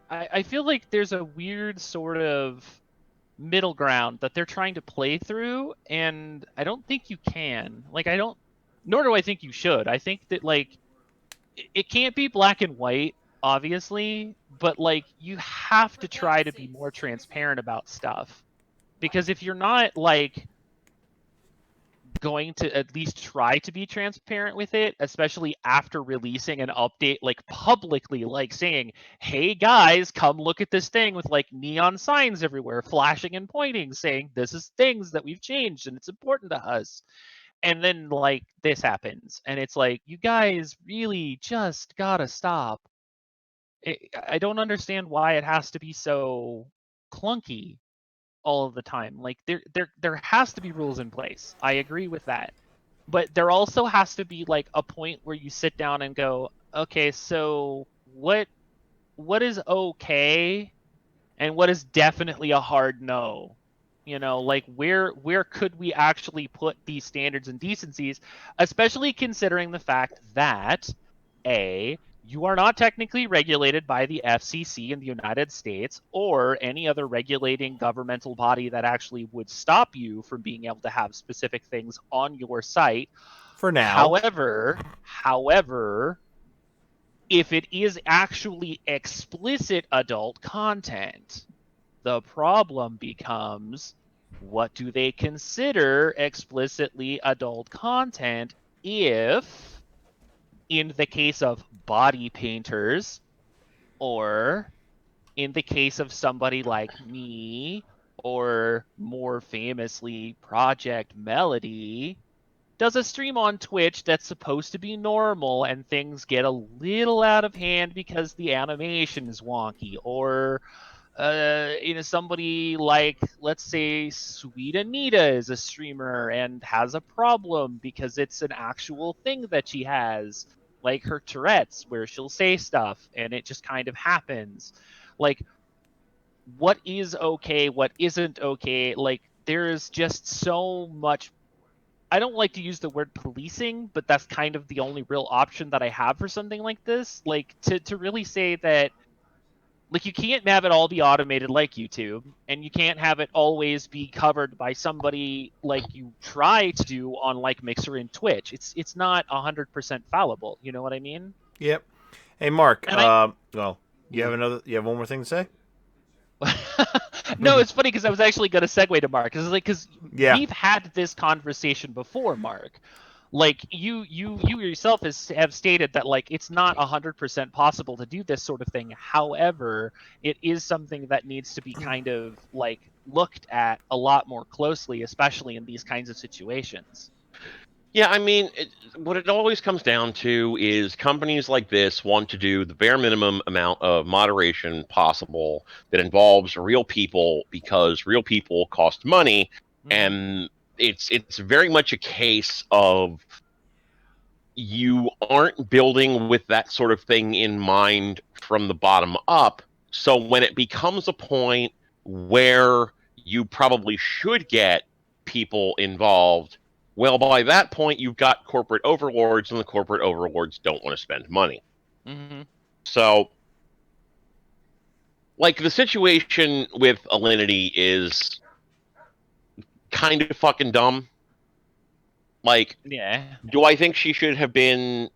I feel like there's a weird sort of middle ground that they're trying to play through, and I don't think you can. Like I don't, nor do I think you should. I think that like it can't be black and white, obviously, but like you have to try to be more transparent about stuff. Because if you're not like going to at least try to be transparent with it, especially after releasing an update like publicly, like saying, hey guys, come look at this thing with like neon signs everywhere flashing and pointing saying this is things that we've changed and it's important to us. And then like this happens and it's like, you guys really just gotta stop. I don't understand why it has to be so clunky all of the time. Like there has to be rules in place. I agree with that. But there also has to be like a point where you sit down and go, okay, so what is okay and what is definitely a hard no? You know, like where could we actually put these standards and decencies, especially considering the fact that A, you are not technically regulated by the FCC in the United States or any other regulating governmental body that actually would stop you from being able to have specific things on your site. For now. However, if it is actually explicit adult content, the problem becomes, what do they consider explicitly adult content if, in the case of body painters, or in the case of somebody like me, or more famously, Project Melody, does a stream on Twitch that's supposed to be normal and things get a little out of hand because the animation is wonky, or you know, somebody like, let's say, Sweet Anita is a streamer and has a problem because it's an actual thing that she has, like her Tourette's, where she'll say stuff and it just kind of happens. Like, what is okay, what isn't okay? Like, there's just so much. I don't like to use the word policing, but that's kind of the only real option that I have for something like this. Like, to really say that, like, you can't have it all be automated like YouTube, and you can't have it always be covered by somebody like you try to do on like Mixer and Twitch. It's not 100% fallible. You know what I mean? Yep. Hey Mark, And I well, you have one more thing to say? no, it's funny because I was actually going to segue to Mark. Because Yeah. we've had this conversation before, Mark. Like you yourself have stated that like it's not 100% possible to do this sort of thing. However, it is something that needs to be kind of like looked at a lot more closely, especially in these kinds of situations. Yeah, I mean, what it always comes down to is companies like this want to do the bare minimum amount of moderation possible that involves real people because real people cost money, and it's very much a case of you aren't building with that sort of thing in mind from the bottom up. So when it becomes a point where you probably should get people involved, well, by that point, you've got corporate overlords, and the corporate overlords don't want to spend money. Mm-hmm. So, like, the situation with Alinity is kind of fucking dumb. Like, Yeah. do I think she should have been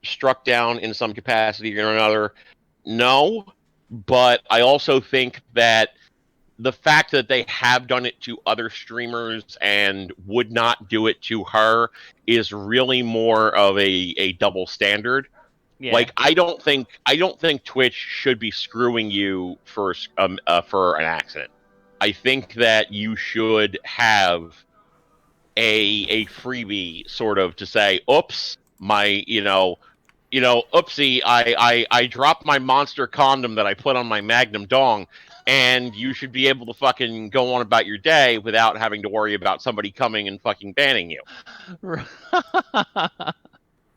struck down in some capacity or another? No, but I also think that the fact that they have done it to other streamers and would not do it to her is really more of a double standard. Yeah. Like I don't think Twitch should be screwing you for an accident. I think that you should have a freebie sort of to say, "Oops, my oopsie, I dropped my monster condom that I put on my Magnum dong," and you should be able to fucking go on about your day without having to worry about somebody coming and fucking banning you.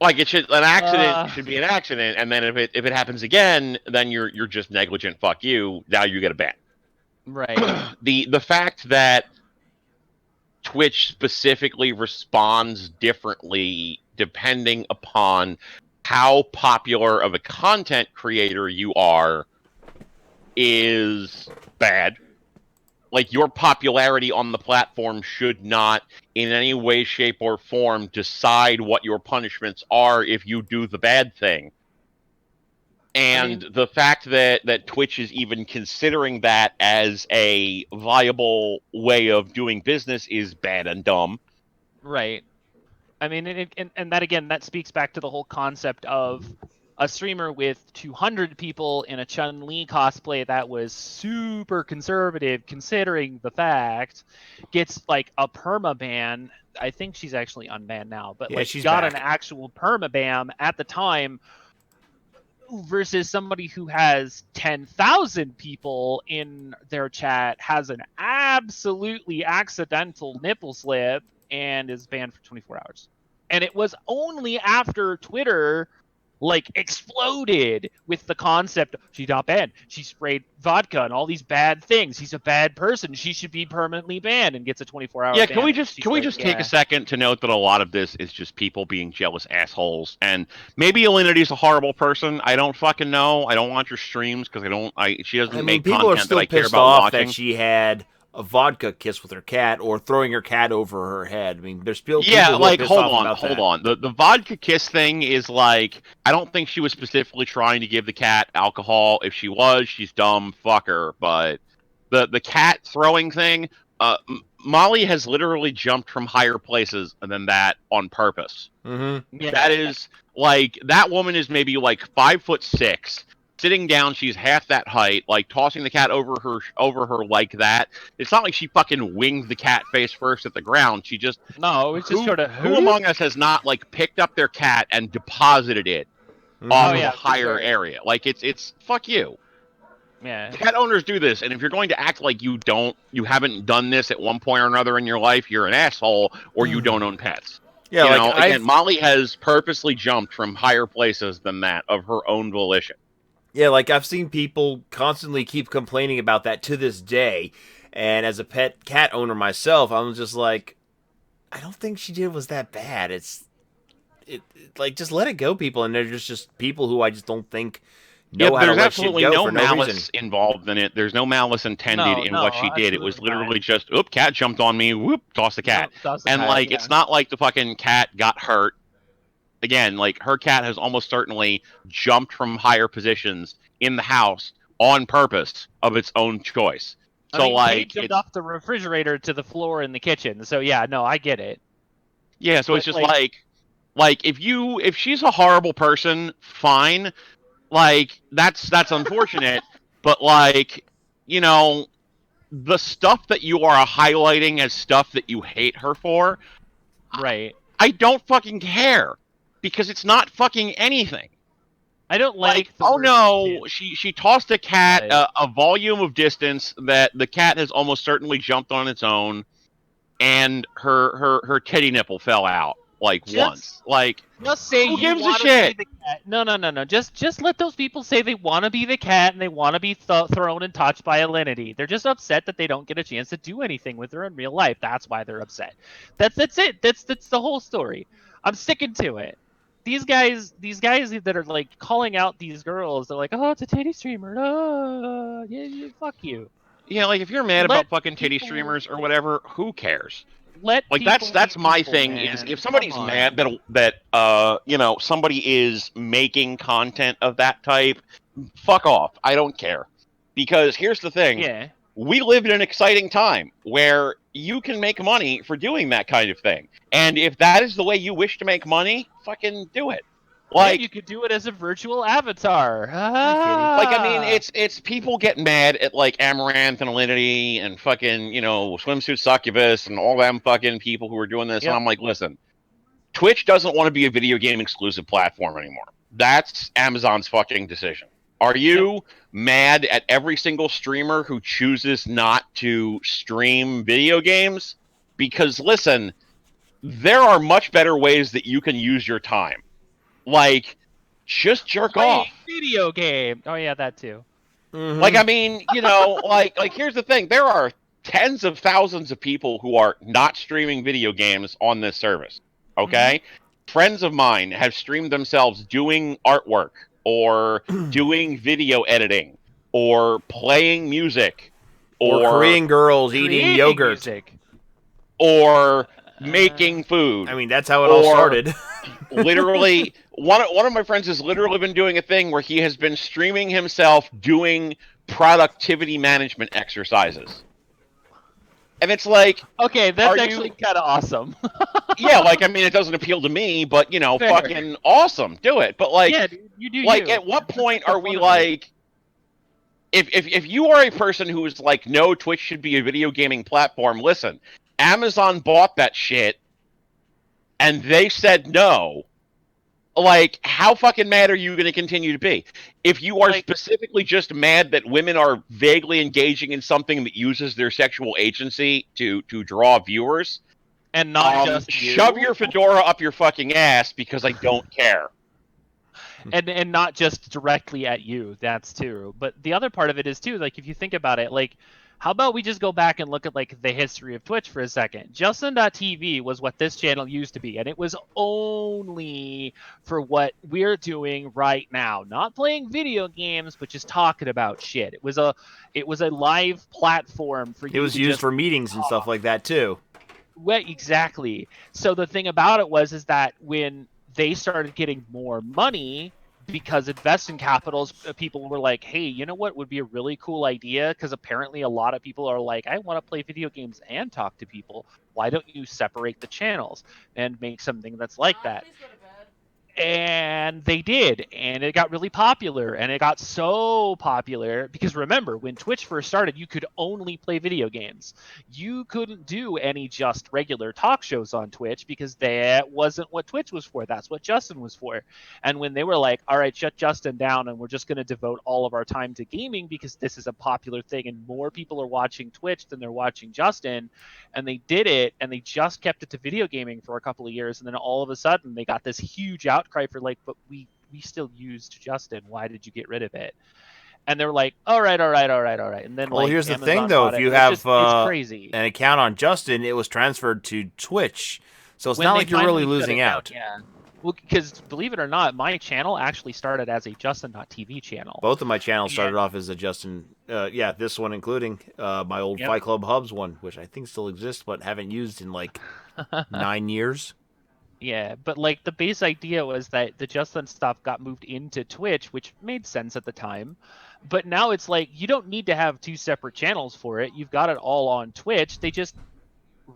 Like an accident should be an accident, and then if it happens again, then you're just negligent. Fuck you. Now you get a ban. Right. The fact that Twitch specifically responds differently depending upon how popular of a content creator you are is bad. Like, your popularity on the platform should not, in any way, shape, or form, decide what your punishments are if you do the bad thing. And the fact that Twitch is even considering that as a viable way of doing business is bad and dumb. Right. I mean, and that again, that speaks back to the whole concept of a streamer with 200 people in a Chun-Li cosplay that was super conservative, considering the fact, gets like a permaban. I think she's actually unbanned now, but Yeah, like she's got back. an actual permaban at the time versus somebody who has 10,000 people in their chat, has an absolutely accidental nipple slip, and is banned for 24 hours. And it was only after Twitter like exploded with the concept she's not banned, she sprayed vodka and all these bad things, she's a bad person, she should be permanently banned, and gets a 24-hour Yeah, ban. can we just take a second to note that a lot of this is just people being jealous assholes, and maybe Alinity's a horrible person. I don't fucking know. I don't watch her streams because she doesn't make people are content that still I care pissed about off watching. that she had a vodka kiss with her cat or throwing her cat over her head. I mean, there's still Yeah, people who like are pissed off about hold that. on. The vodka kiss thing is like, I don't think she was specifically trying to give the cat alcohol. If she was, she's dumb. Fuck her. But the cat throwing thing, Molly has literally jumped from higher places than that on purpose. Mm-hmm. Yeah. That is like, that woman is maybe like 5'6", sitting down. She's half that height, like tossing the cat over her like that. It's not like she fucking winged the cat face first at the ground. She just No, it's just sort of who among us has not like picked up their cat and deposited it off Oh, of yeah, a for higher sure. area? Like it's fuck you. Yeah. Cat owners do this, and if you're going to act like you haven't done this at one point or another in your life, you're an asshole, or you don't own pets. Yeah, Again, Molly has purposely jumped from higher places than that of her own volition. Yeah, like I've seen people constantly keep complaining about that to this day. And as a pet cat owner myself, I'm just like, I don't think she did was that bad. Like, just let it go, people. And they're just people who I just don't think know how to There's let shit absolutely go no for no malice reason. involved in it. There's no malice intended in what she did. It was literally just, oop, cat jumped on me, whoop, toss the cat. And like, it's not like the fucking cat got hurt. Again, like, her cat has almost certainly jumped from higher positions in the house on purpose of its own choice. So, I mean, like, Kate jumped off the refrigerator to the floor in the kitchen. So yeah, no, I get it. Yeah, so it's But, just like if she's a horrible person, fine. Like that's unfortunate, but like, you know, the stuff that you are highlighting as stuff that you hate her for, right. I don't fucking care because it's not fucking anything. I don't Like, like the oh word no, bitch, she tossed a cat but a volume of distance that the cat has almost certainly jumped on its own, and her titty nipple fell out like just once. Like, just say who you gives a want to be shit? the cat. No. Just let those people say they want to be the cat and they want to be thrown and touched by Alinity. They're just upset that they don't get a chance to do anything with her in real life. That's why they're upset. That's it. That's the whole story. I'm sticking to it. These guys that are like calling out these girls, they're like, oh, it's a titty streamer. Oh, yeah, fuck you. Yeah, like if you're mad Let about fucking titty people streamers or whatever, who cares? let Like people that's be my people, thing is man. if Come somebody's mad on. that you know, somebody is making content of that type, fuck off. I don't care. Because here's the thing, Yeah. we live in an exciting time where you can make money for doing that kind of thing. And if that is the way you wish to make money, fucking do it. Yeah, Like you could do it as a virtual avatar. Hi, kitty. like I mean, Ah. it's people get mad at like Amaranth and Alinity and fucking, you know, swimsuit succubus and all them fucking people who are doing this, and Yep. I'm like, listen, Twitch doesn't want to be a video game exclusive platform anymore. That's Amazon's fucking decision. Are you mad at every single streamer who chooses not to stream video games? Because listen, there are much better ways that you can use your time. Like, just jerk Playing off. video game. Oh yeah, that too. Mhm. Like, I mean, you know, like here's the thing: there are tens of thousands of people who are not streaming video games on this service. Okay, friends of mine have streamed themselves doing artwork or doing video editing or playing music Or or Korean girls eating Creating yogurt. music. or Uh, making food I mean, that's how it all or started. literally one of my friends has literally been doing a thing where he has been streaming himself doing productivity management exercises, and it's like, okay, that's are actually you kind of awesome. yeah, like I mean, it doesn't appeal to me, but you know, Fair. fucking awesome, do it. But Yeah, dude, you do like you. at what That's point the are we fun of it. like, if you are a person who is like, no, Twitch should be a video gaming platform, listen, Amazon bought that shit and they said no. Like, how fucking mad are you going to continue to be? If you are Like- specifically just mad that women are vaguely engaging in something that uses their sexual agency to draw viewers, and not just shove you, your fedora up your fucking ass because I don't care. and not just directly at you. That's too. But the other part of it is too. Like if you think about it, like how about we just go back and look at like the history of Twitch for a second? Justin.tv was what this channel used to be, and it was only for what we're doing right now. Not playing video games, but just talking about shit. It was a live platform for you. It was to used just for meetings and stuff like that too. Well, exactly. So the thing about it is that when they started getting more money because investment capitals, people were like, hey, you know what would be a really cool idea? Because apparently a lot of people are like, I want to play video games and talk to people. Why don't you separate the channels and make something that's like that? Please go to bed. And they did, and it got really popular, and it got so popular because remember, when Twitch first started, you could only play video games. You couldn't do any just regular talk shows on Twitch because that wasn't what Twitch was for. That's what Justin was for. And when they were like, all right, shut Justin down and we're just going to devote all of our time to gaming because this is a popular thing and more people are watching Twitch than they're watching Justin, and they did it, and they just kept it to video gaming for a couple of years, and then all of a sudden they got this huge outcry for like, but we still used Justin. Why did you get rid of it? And they were like, all right. And then Well, like, here's the Amazon thing, though. bought If it. you It's have just, it's crazy. an account on Justin, it was transferred to Twitch, so it's When not they like you're really finally shut losing it down, out. Yeah. Well, because believe it or not, my channel actually started as a Justin.tv channel. Both of my channels started off as a Justin. This one including my old Yep. Fight Club Hubs one, which I think still exists, but haven't used in like 9 years. Yeah, but like the base idea was that the Justin stuff got moved into Twitch, which made sense at the time. But now it's like you don't need to have two separate channels for it. You've got it all on Twitch. They just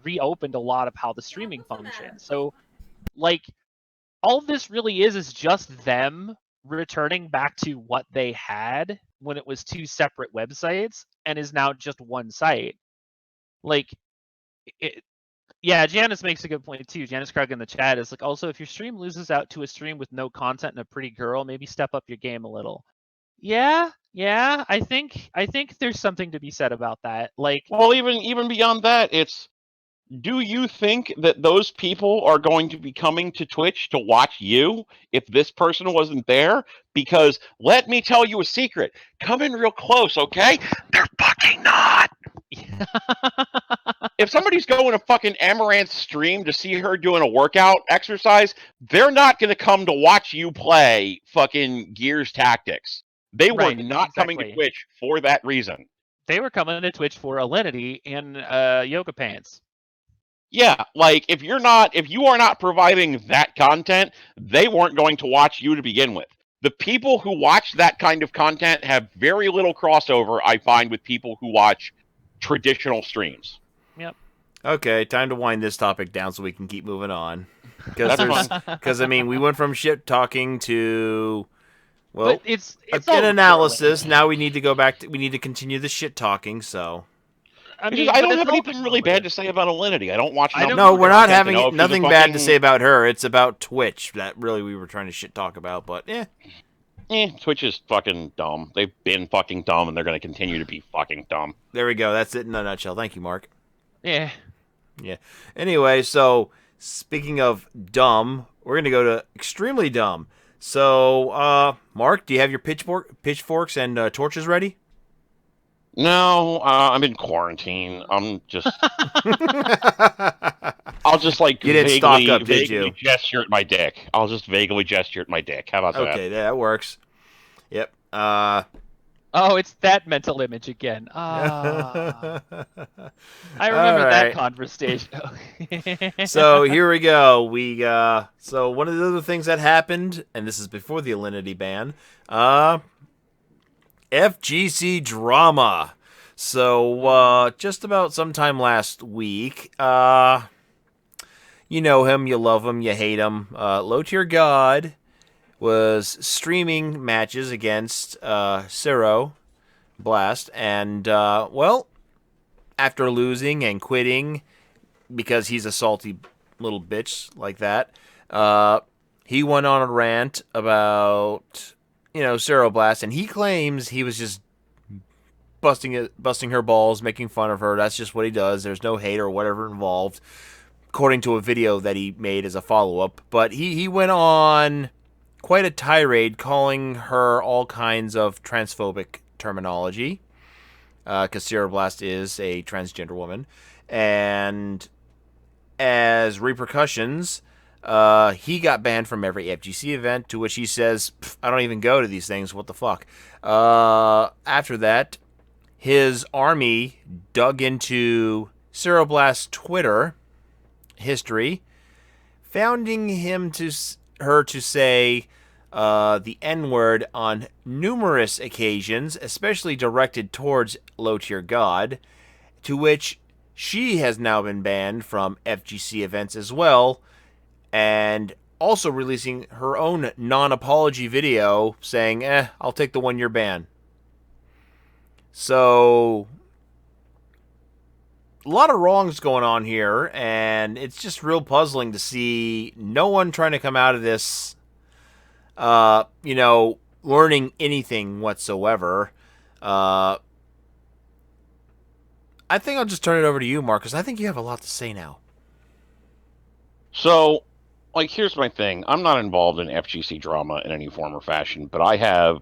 reopened a lot of how the streaming functions. So, like, all this really is just them returning back to what they had when it was two separate websites and is now just one site. Like, Janice makes a good point too. Janice Krug in the chat is like, also, if your stream loses out to a stream with no content and a pretty girl, maybe step up your game a little. Yeah, I think there's something to be said about that. Like, well, even beyond that, it's, do you think that those people are going to be coming to Twitch to watch you if this person wasn't there? Because let me tell you a secret. Come in real close, okay? They're fucking not. If somebody's going to fucking Amaranth's stream to see her doing a workout exercise, they're not going to come to watch you play fucking Gears Tactics. They were not coming to Twitch for that reason. They were coming to Twitch for Alinity in yoga pants. Yeah, like if you are not providing that content, they weren't going to watch you to begin with. The people who watch that kind of content have very little crossover, I find, with people who watch traditional streams. Yep. Okay, time to wind this topic down so we can keep moving on. Because I mean, we went from shit talking to, well, but it's an analysis. Now we need to go back. We need to continue the shit talking. So. I mean, I don't have anything really bad to say about Alinity. I don't watch. No, we're not having nothing bad to say about her. It's about Twitch that really we were trying to shit talk about. But Twitch is fucking dumb. They've been fucking dumb, and they're going to continue to be fucking dumb. There we go. That's it in a nutshell. Thank you, Mark. Yeah. Anyway, so speaking of dumb, we're going to go to extremely dumb. So, Mark, do you have your pitchforks and torches ready? No, I'm in quarantine. I'm just. I'll just like vaguely gesture at my dick. I'll just vaguely gesture at my dick. How about that? Okay, that works. Yep. Oh, it's that mental image again. I remember that conversation. So here we go. So one of the other things that happened, and this is before the Alinity ban, FGC drama. So, just about sometime last week, you know him, you love him, you hate him. Low Tier God was streaming matches against Zero Blast, and, well, after losing and quitting, because he's a salty little bitch like that, he went on a rant about, Zero Blast, and he claims he was just busting her balls, making fun of her. That's just what he does. There's no hate or whatever involved, according to a video that he made as a follow-up. But he went on quite a tirade, calling her all kinds of transphobic terminology, because Zero Blast is a transgender woman. And as repercussions, he got banned from every FGC event, to which he says, I don't even go to these things, what the fuck. After that, his army dug into Zero Blast's Twitter history, founding her to say the N-word on numerous occasions, especially directed towards Low Tier God, to which she has now been banned from FGC events as well, and also releasing her own non-apology video saying, I'll take the 1-year ban. So, a lot of wrongs going on here, and it's just real puzzling to see no one trying to come out of this, learning anything whatsoever. I think I'll just turn it over to you, Marcus. I think you have a lot to say now. So, here's my thing. I'm not involved in FGC drama in any form or fashion, but I have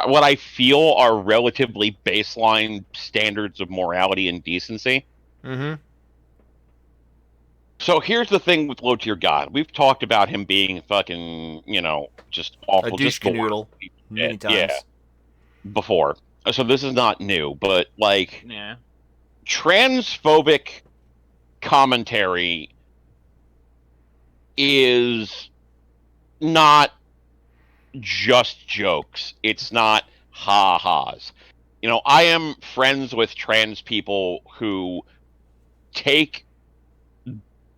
what I feel are relatively baseline standards of morality and decency. Mm-hmm. So here's the thing with Low Tier God. We've talked about him being fucking, just awful. A douche canoodle many times. Yeah, before. So this is not new, but, transphobic commentary is not just jokes. It's not ha-has. I am friends with trans people who take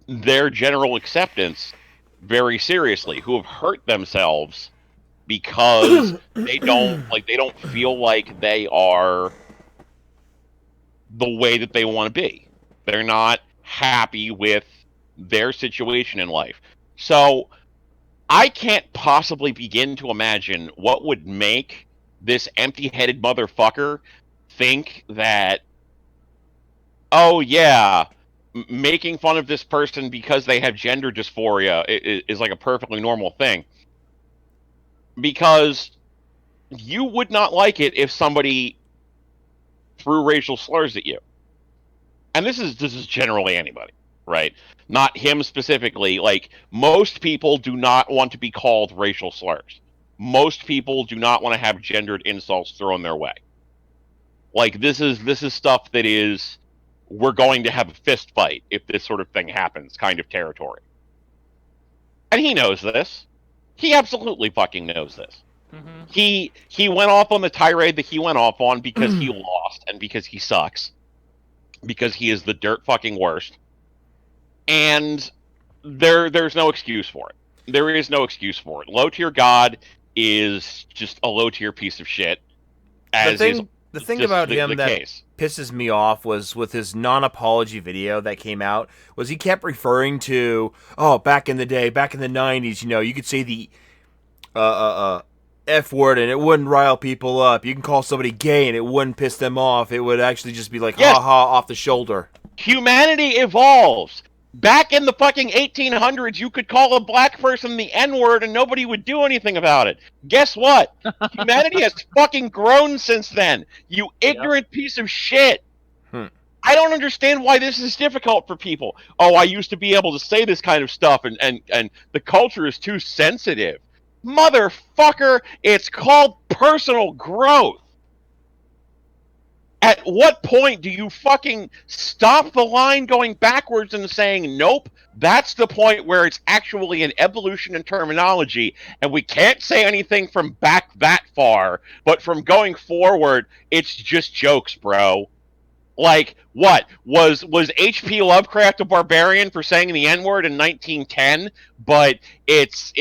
their general acceptance very seriously, who have hurt themselves because they don't feel like they are the way that they want to be. They're not happy with their situation in life. So I can't possibly begin to imagine what would make this empty-headed motherfucker think that, oh yeah, making fun of this person because they have gender dysphoria is like a perfectly normal thing. Because you would not like it if somebody threw racial slurs at you. And this is generally anybody, right? Not him specifically. Like, most people do not want to be called racial slurs. Most people do not want to have gendered insults thrown their way. Like, this is stuff that is, we're going to have a fist fight if this sort of thing happens kind of territory. And he knows this. He absolutely fucking knows this. Mm-hmm. He went off on the tirade that he went off on because he lost and because he sucks. Because he is the dirt fucking worst. And there's no excuse for it. There is no excuse for it. Low tier God is just a low tier piece of shit. The thing about him that case. pisses me off was with his non-apology video that came out, was he kept referring to, oh, back in the day, back in the 90s, you could say the F word and it wouldn't rile people up. You can call somebody gay and it wouldn't piss them off. It would actually just be like, yes. ha ha, off the shoulder. Humanity evolves. Back in the fucking 1800s, you could call a black person the N-word and nobody would do anything about it. Guess what? Humanity has fucking grown since then. You ignorant piece of shit. I don't understand why this is difficult for people. Oh, I used to be able to say this kind of stuff and the culture is too sensitive. Motherfucker, it's called personal growth. At what point do you fucking stop the line going backwards and saying, nope, that's the point where it's actually an evolution in terminology, and we can't say anything from back that far, but from going forward, it's just jokes, bro. Like, what? Was H.P. Lovecraft a barbarian for saying the N-word in 1910, but it's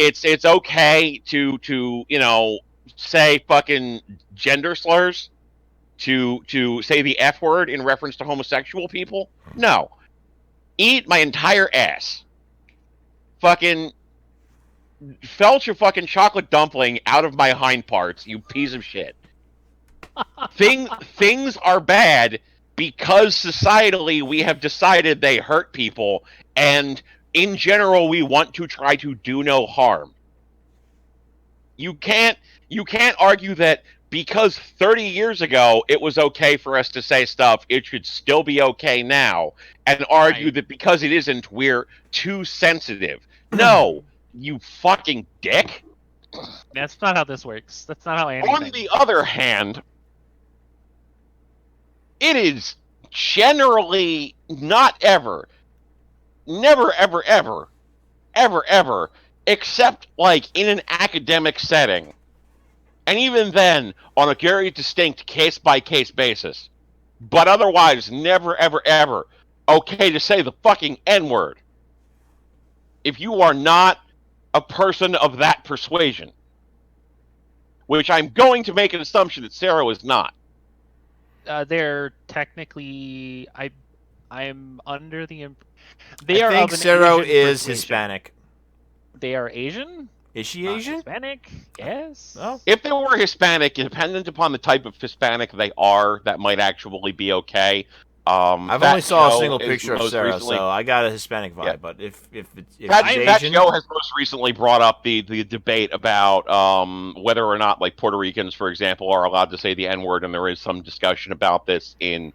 okay to say fucking gender slurs? To say the F word in reference to homosexual people? No. Eat my entire ass. Fucking felt your fucking chocolate dumpling out of my hind parts, you piece of shit. Things are bad because societally we have decided they hurt people, and in general we want to try to do no harm. You can't argue that because 30 years ago it was okay for us to say stuff, it should still be okay now, and argue that because it isn't, we're too sensitive. No, you fucking dick. That's not how this works. That's not how anything. On the other hand, it is generally not ever, never, ever, ever, ever, ever, except like in an academic setting, and even then, on a very distinct case-by-case basis. But otherwise, never, ever, ever okay to say the fucking N-word if you are not a person of that persuasion. Which I'm going to make an assumption that Sarah is not. They're technically... I'm under the... I think Sarah is Hispanic. They are Asian? Is she Asian? Hispanic? Yes. Oh. If they were Hispanic, dependent upon the type of Hispanic they are, that might actually be okay. I've only saw a single picture of Sarah, recently, so I got a Hispanic vibe. Yeah. But if that show has most recently brought up the debate about whether or not, like, Puerto Ricans, for example, are allowed to say the N-word, and there is some discussion about this in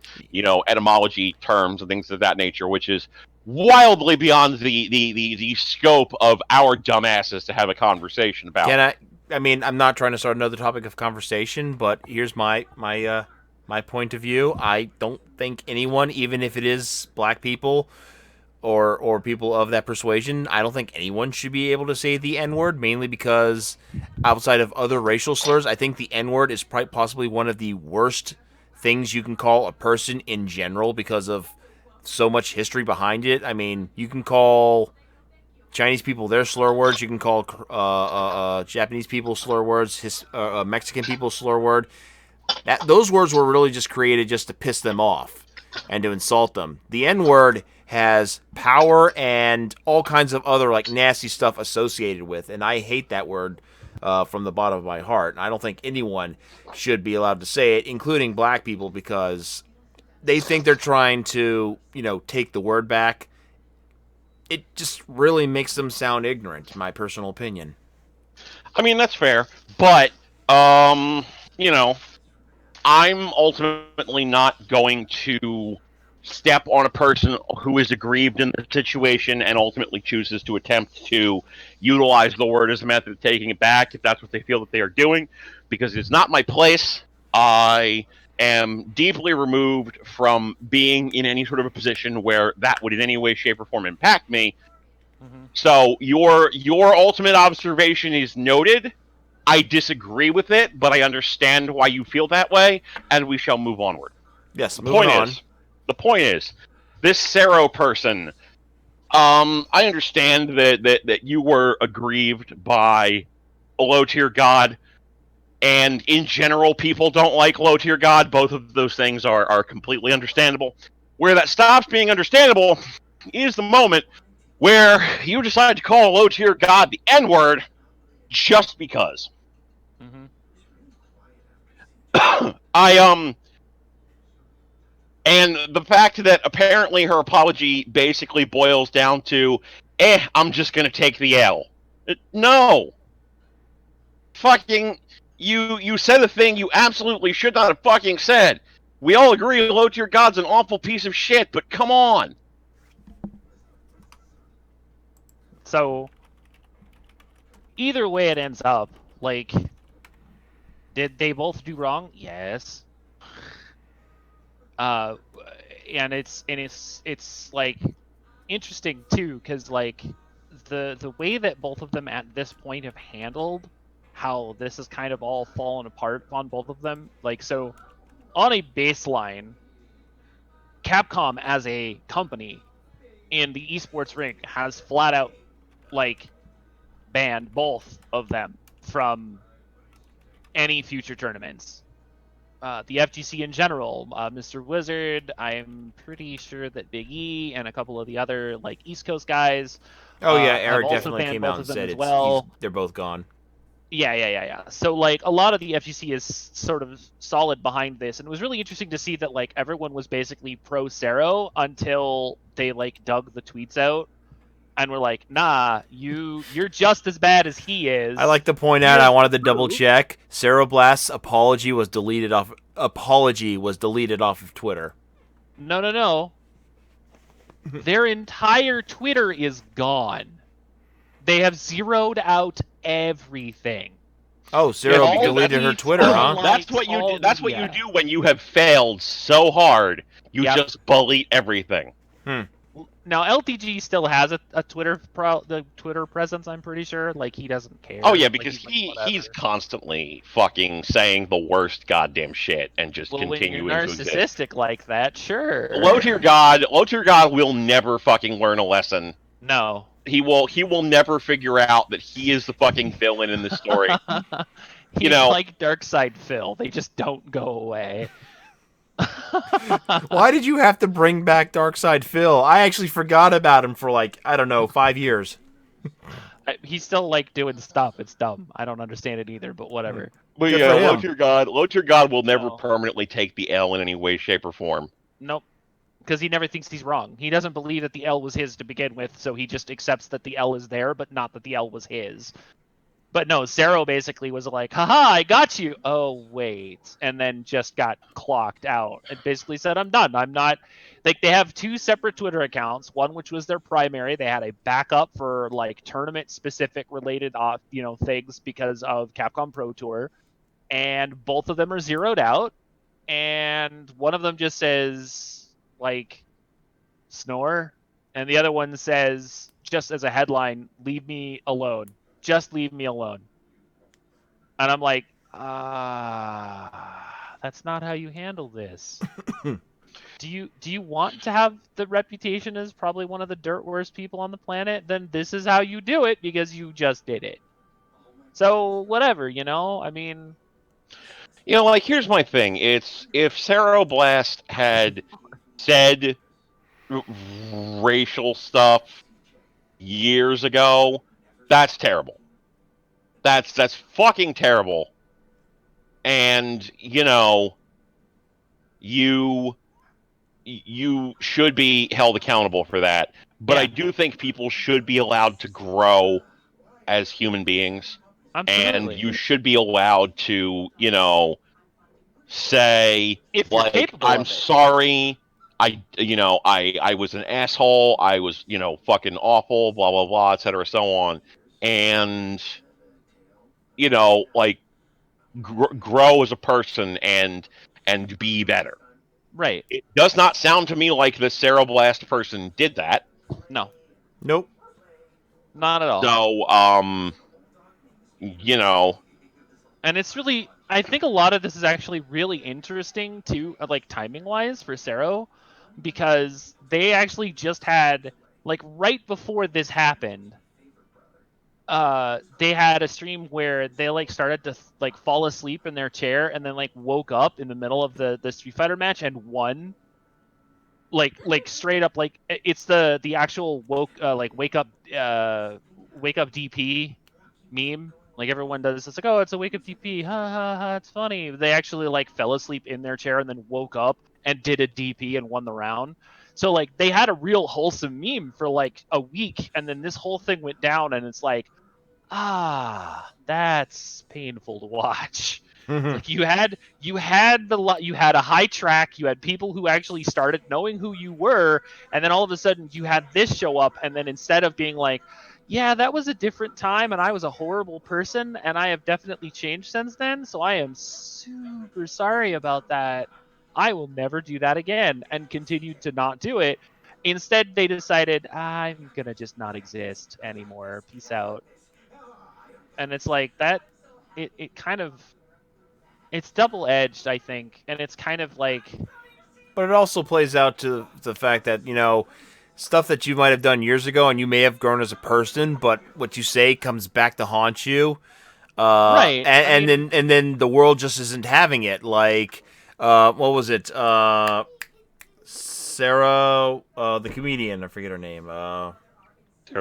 etymology terms and things of that nature, which is wildly beyond the scope of our dumbasses to have a conversation about. I mean, I'm not trying to start another topic of conversation, but here's my point of view. I don't think anyone, even if it is black people or people of that persuasion, I don't think anyone should be able to say the N-word, mainly because outside of other racial slurs, I think the N-word is possibly one of the worst things you can call a person in general because of so much history behind it. I mean, you can call Chinese people their slur words. You can call Japanese people slur words. Mexican people slur word. Those words were really just created just to piss them off and to insult them. The N word has power and all kinds of other like nasty stuff associated with, and I hate that word from the bottom of my heart. And I don't think anyone should be allowed to say it, including black people, because they think they're trying to, take the word back. It just really makes them sound ignorant, in my personal opinion. I mean, that's fair, but you know, I'm ultimately not going to step on a person who is aggrieved in the situation and ultimately chooses to attempt to utilize the word as a method of taking it back if that's what they feel that they are doing, because it's not my place. I am deeply removed from being in any sort of a position where that would in any way, shape, or form impact me. Mm-hmm. So your ultimate observation is noted. I disagree with it, but I understand why you feel that way, and we shall move onward. Yes, The moving point on. the point is, this Sero person. I understand that you were aggrieved by a low tier god, and in general, people don't like low tier god. Both of those things are completely understandable. Where that stops being understandable is the moment where you decide to call a low tier god the N word just because. Mm-hmm. And the fact that apparently her apology basically boils down to, I'm just gonna take the L. No. Fucking, you said a thing you absolutely should not have fucking said. We all agree low tier god's an awful piece of shit, but come on. So either way it ends up, like, did they both do wrong? Yes. Uh, and it's like interesting too, because like the way that both of them at this point have handled how this has kind of all fallen apart on both of them. Like, so on a baseline, Capcom as a company in the esports ring has flat out like banned both of them from any future tournaments. The FGC in general, Mr. Wizard, I'm pretty sure that Big E and a couple of the other like East Coast guys Oh yeah, have Eric also definitely banned came both out and of them said as well. they're both gone. Yeah. So like a lot of the FGC is sort of solid behind this, and it was really interesting to see that like everyone was basically pro Sero until they like dug the tweets out and were like, nah, you're just as bad as he is. I like to point out, I wanted to double check. Ceroblast's apology was deleted off of Twitter. No. Their entire Twitter is gone. They have zeroed out everything. Oh, Cero deleted her Twitter, huh? That's what you do. That's what you do when you have failed so hard. You just delete everything. Now LTG still has a Twitter Twitter presence. I'm pretty sure. Like he doesn't care. Oh yeah, because like, he's constantly fucking saying the worst goddamn shit and just continuing when you're to exist. narcissistic like that, sure. Low tier god will never fucking learn a lesson. No. He will never figure out that he is the fucking villain in the story. He's like Darkside Phil. They just don't go away. Why did you have to bring back Darkside Phil? I actually forgot about him for like, I don't know, 5 years. He's still like doing stuff. It's dumb. I don't understand it either, but whatever. But yeah, low tier god will never permanently take the L in any way, shape, or form. Nope. Because he never thinks he's wrong. He doesn't believe that the L was his to begin with, so he just accepts that the L is there, but not that the L was his. But no, Zero basically was like, haha, I got you. Oh, wait. And then just got clocked out and basically said, I'm done. I'm not. Like, they have two separate Twitter accounts, one which was their primary. They had a backup for, like, tournament-specific related, things because of Capcom Pro Tour. And both of them are zeroed out. And one of them just says, like, snore. And the other one says, just as a headline, leave me alone. Just leave me alone. And I'm like, that's not how you handle this. do you want to have the reputation as probably one of the dirt worst people on the planet? Then this is how you do it because you just did it. So whatever, I mean, Like here's my thing. It's if Sarah Blast had said racial stuff years ago, that's terrible. That's fucking terrible. And you you should be held accountable for that. But I yeah, do think people should be allowed to grow as human beings, and absolutely. you should be allowed to, say If you're like, capable I'm of it. sorry. I was an asshole. I was, fucking awful, blah blah blah, etc. So on, and like grow as a person and be better. Right. It does not sound to me like the Sarah Blast person did that. No, Nope. not at all. So, you know, And it's really, I think a lot of this is actually really interesting too, like timing wise for Sero, because they actually just had, like, right before this happened, they had a stream where they like started to like fall asleep in their chair and then like woke up in the middle of the Street Fighter match and won. Like straight up, like it's the actual wake up DP meme. Like everyone does, it's like, oh, it's a wake up DP, ha ha ha, it's funny. They actually like fell asleep in their chair and then woke up and did a DP and won the round. So like they had a real wholesome meme for like a week, and then this whole thing went down, and it's like, that's painful to watch. It's like you had a high track, you had people who actually started knowing who you were, and then all of a sudden you had this show up, and then instead of being like, yeah, that was a different time and I was a horrible person and I have definitely changed since then, so I am super sorry about that. I will never do that again, and continued to not do it. Instead, they decided, I'm gonna just not exist anymore. Peace out. And it's like that, it kind of, it's double edged, I think, and it's kind of like, But it also plays out to the fact that, stuff that you might have done years ago and you may have grown as a person, but what you say comes back to haunt you. right. I And mean, then the world just isn't having it. Like, what was it? Sarah, the comedian, I forget her name. Sarah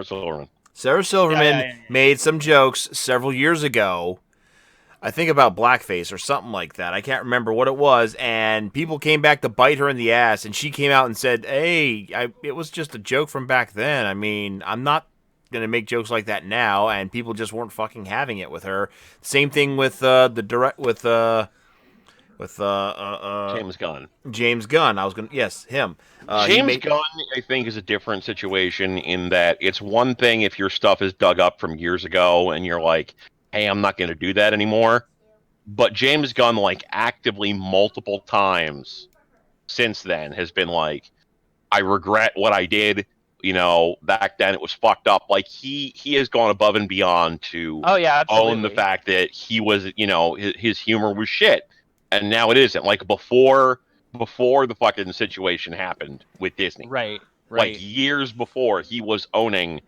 Silverman. Sarah yeah, Silverman yeah, yeah, made some jokes several years ago, I think about blackface or something like that. I can't remember what it was, and people came back to bite her in the ass, and she came out and said, "Hey, it was just a joke from back then. I mean, I'm not gonna make jokes like that now," and people just weren't fucking having it with her. Same thing with James Gunn. James Gunn. I was gonna yes him. He James made Gunn, I think, is a different situation in that it's one thing if your stuff is dug up from years ago and you're like, hey, I'm not going to do that anymore. But James Gunn, like, actively multiple times since then has been like, I regret what I did. Back then it was fucked up. Like he has gone above and beyond to oh yeah, own the absolutely. fact that he was, his humor was shit, and now it isn't. Like before the fucking situation happened with Disney, Right, like right. years before, he was owning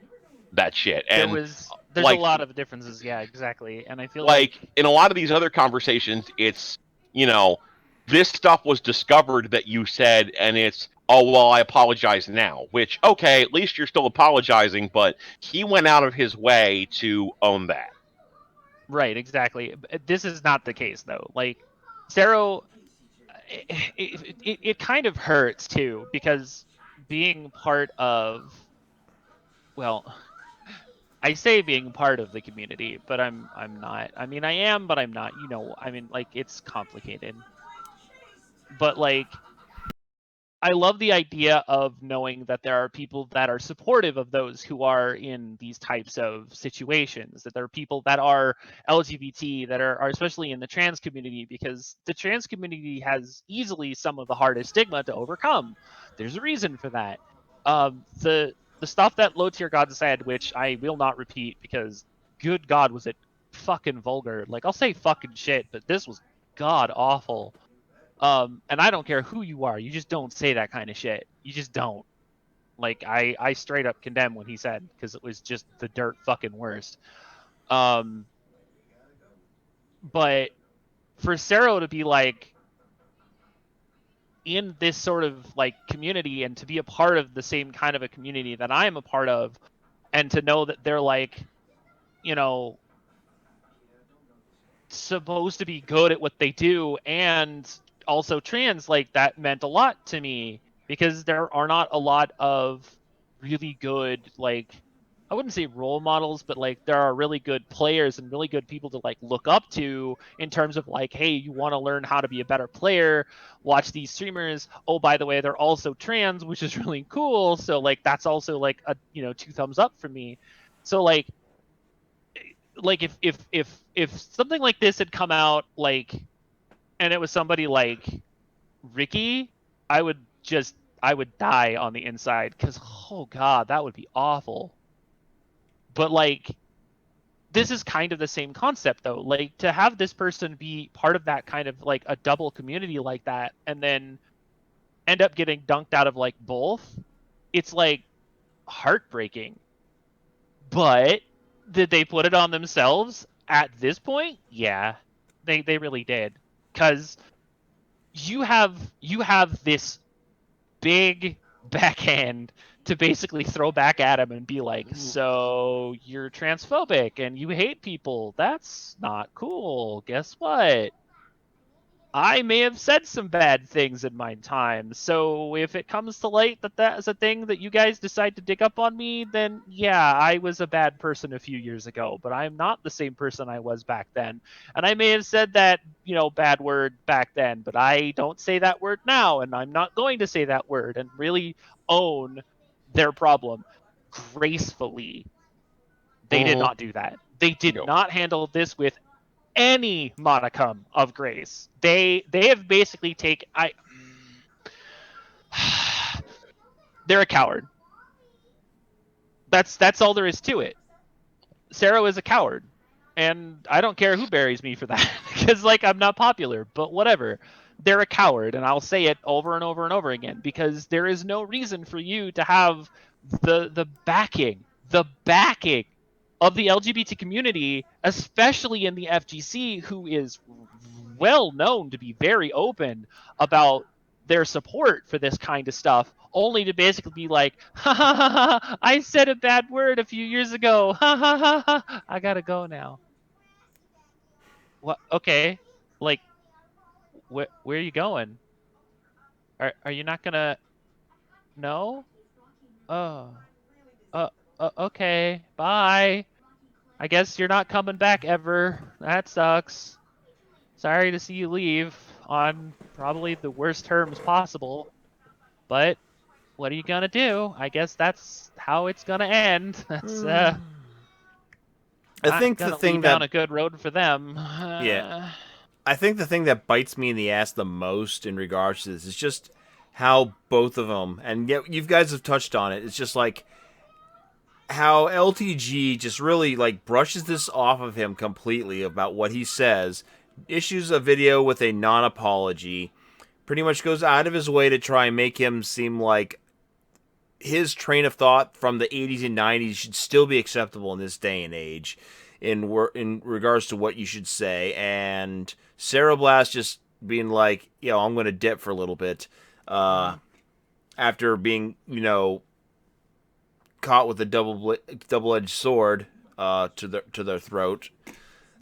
that shit. And There's a like lot of differences, yeah, exactly. And I feel like like, in a lot of these other conversations, it's this stuff was discovered that you said, and it's, oh well, I apologize now. Which, okay, at least you're still apologizing, but he went out of his way to own that. right, exactly. This is not the case though. Like, Sero, it kind of hurts too, because being part of, well, I say being part of the community, but I'm not. I mean, I am, but I'm not. I mean, like, it's complicated. But like, I love the idea of knowing that there are people that are supportive of those who are in these types of situations, that there are people that are LGBT, that are especially in the trans community, because the trans community has easily some of the hardest stigma to overcome. There's a reason for that. The stuff that low tier gods said, which I will not repeat because good God, was it fucking vulgar. Like, I'll say fucking shit, but this was god awful. And I don't care who you are, you just don't say that kind of shit. You just don't. Like I straight up condemn what he said because it was just the dirt fucking worst. But for Sero to be like in this sort of like community and to be a part of the same kind of a community that I am a part of, and to know that they're like, you know, supposed to be good at what they do and also trans, like that meant a lot to me because there are not a lot of really good, like, I wouldn't say role models, but like there are really good players and really good people to like look up to in terms of like, hey, you want to learn how to be a better player, watch these streamers. Oh, by the way, they're also trans, which is really cool. So like that's also like a, you know, 2 thumbs up for me. So like if something like this had come out like and it was somebody like Ricky, I would die on the inside because oh god, that would be awful. But like this is kind of the same concept though. Like to have this person be part of that kind of like a double community like that and then end up getting dunked out of like both, it's like heartbreaking. But did they put it on themselves at this point? Yeah, they really did. Because you have this big backhand to basically throw back at him and be like, so you're transphobic and you hate people. That's not cool. Guess what? I may have said some bad things in my time, so if it comes to light that that is a thing that you guys decide to dig up on me, then yeah, I was a bad person a few years ago, but I'm not the same person I was back then. And I may have said that, you know, bad word back then, but I don't say that word now, and I'm not going to say that word and really own their problem gracefully. They did Mhm. not do that. They did No. not handle this with any modicum of grace. They have basically taken they're a coward. That's all there is to it. Sarah is a coward. And I don't care who buries me for that because like I'm not popular, but whatever. They're a coward and I'll say it over and over and over again because there is no reason for you to have the backing of the LGBT community, especially in the FGC, who is well known to be very open about their support for this kind of stuff, only to basically be like, ha ha ha ha, I said a bad word a few years ago, ha ha ha ha, I gotta go now. What? Okay, like, where are you going? Are you not gonna? No? Oh, okay, bye. I guess you're not coming back ever. That sucks. Sorry to see you leave on probably the worst terms possible, but what are you gonna do? I guess that's how it's gonna end. That's I not think the gonna lead thing down that a good road for them. yeah, I think the thing that bites me in the ass the most in regards to this is just how both of them, and yet you guys have touched on it. It's just like how LTG just really like brushes this off of him completely about what he says, issues a video with a non-apology, pretty much goes out of his way to try and make him seem like his train of thought from the 80s and 90s should still be acceptable in this day and age in regards to what you should say, and Sarah Blast just being like, I'm going to dip for a little bit after being, caught with a double-edged sword to their throat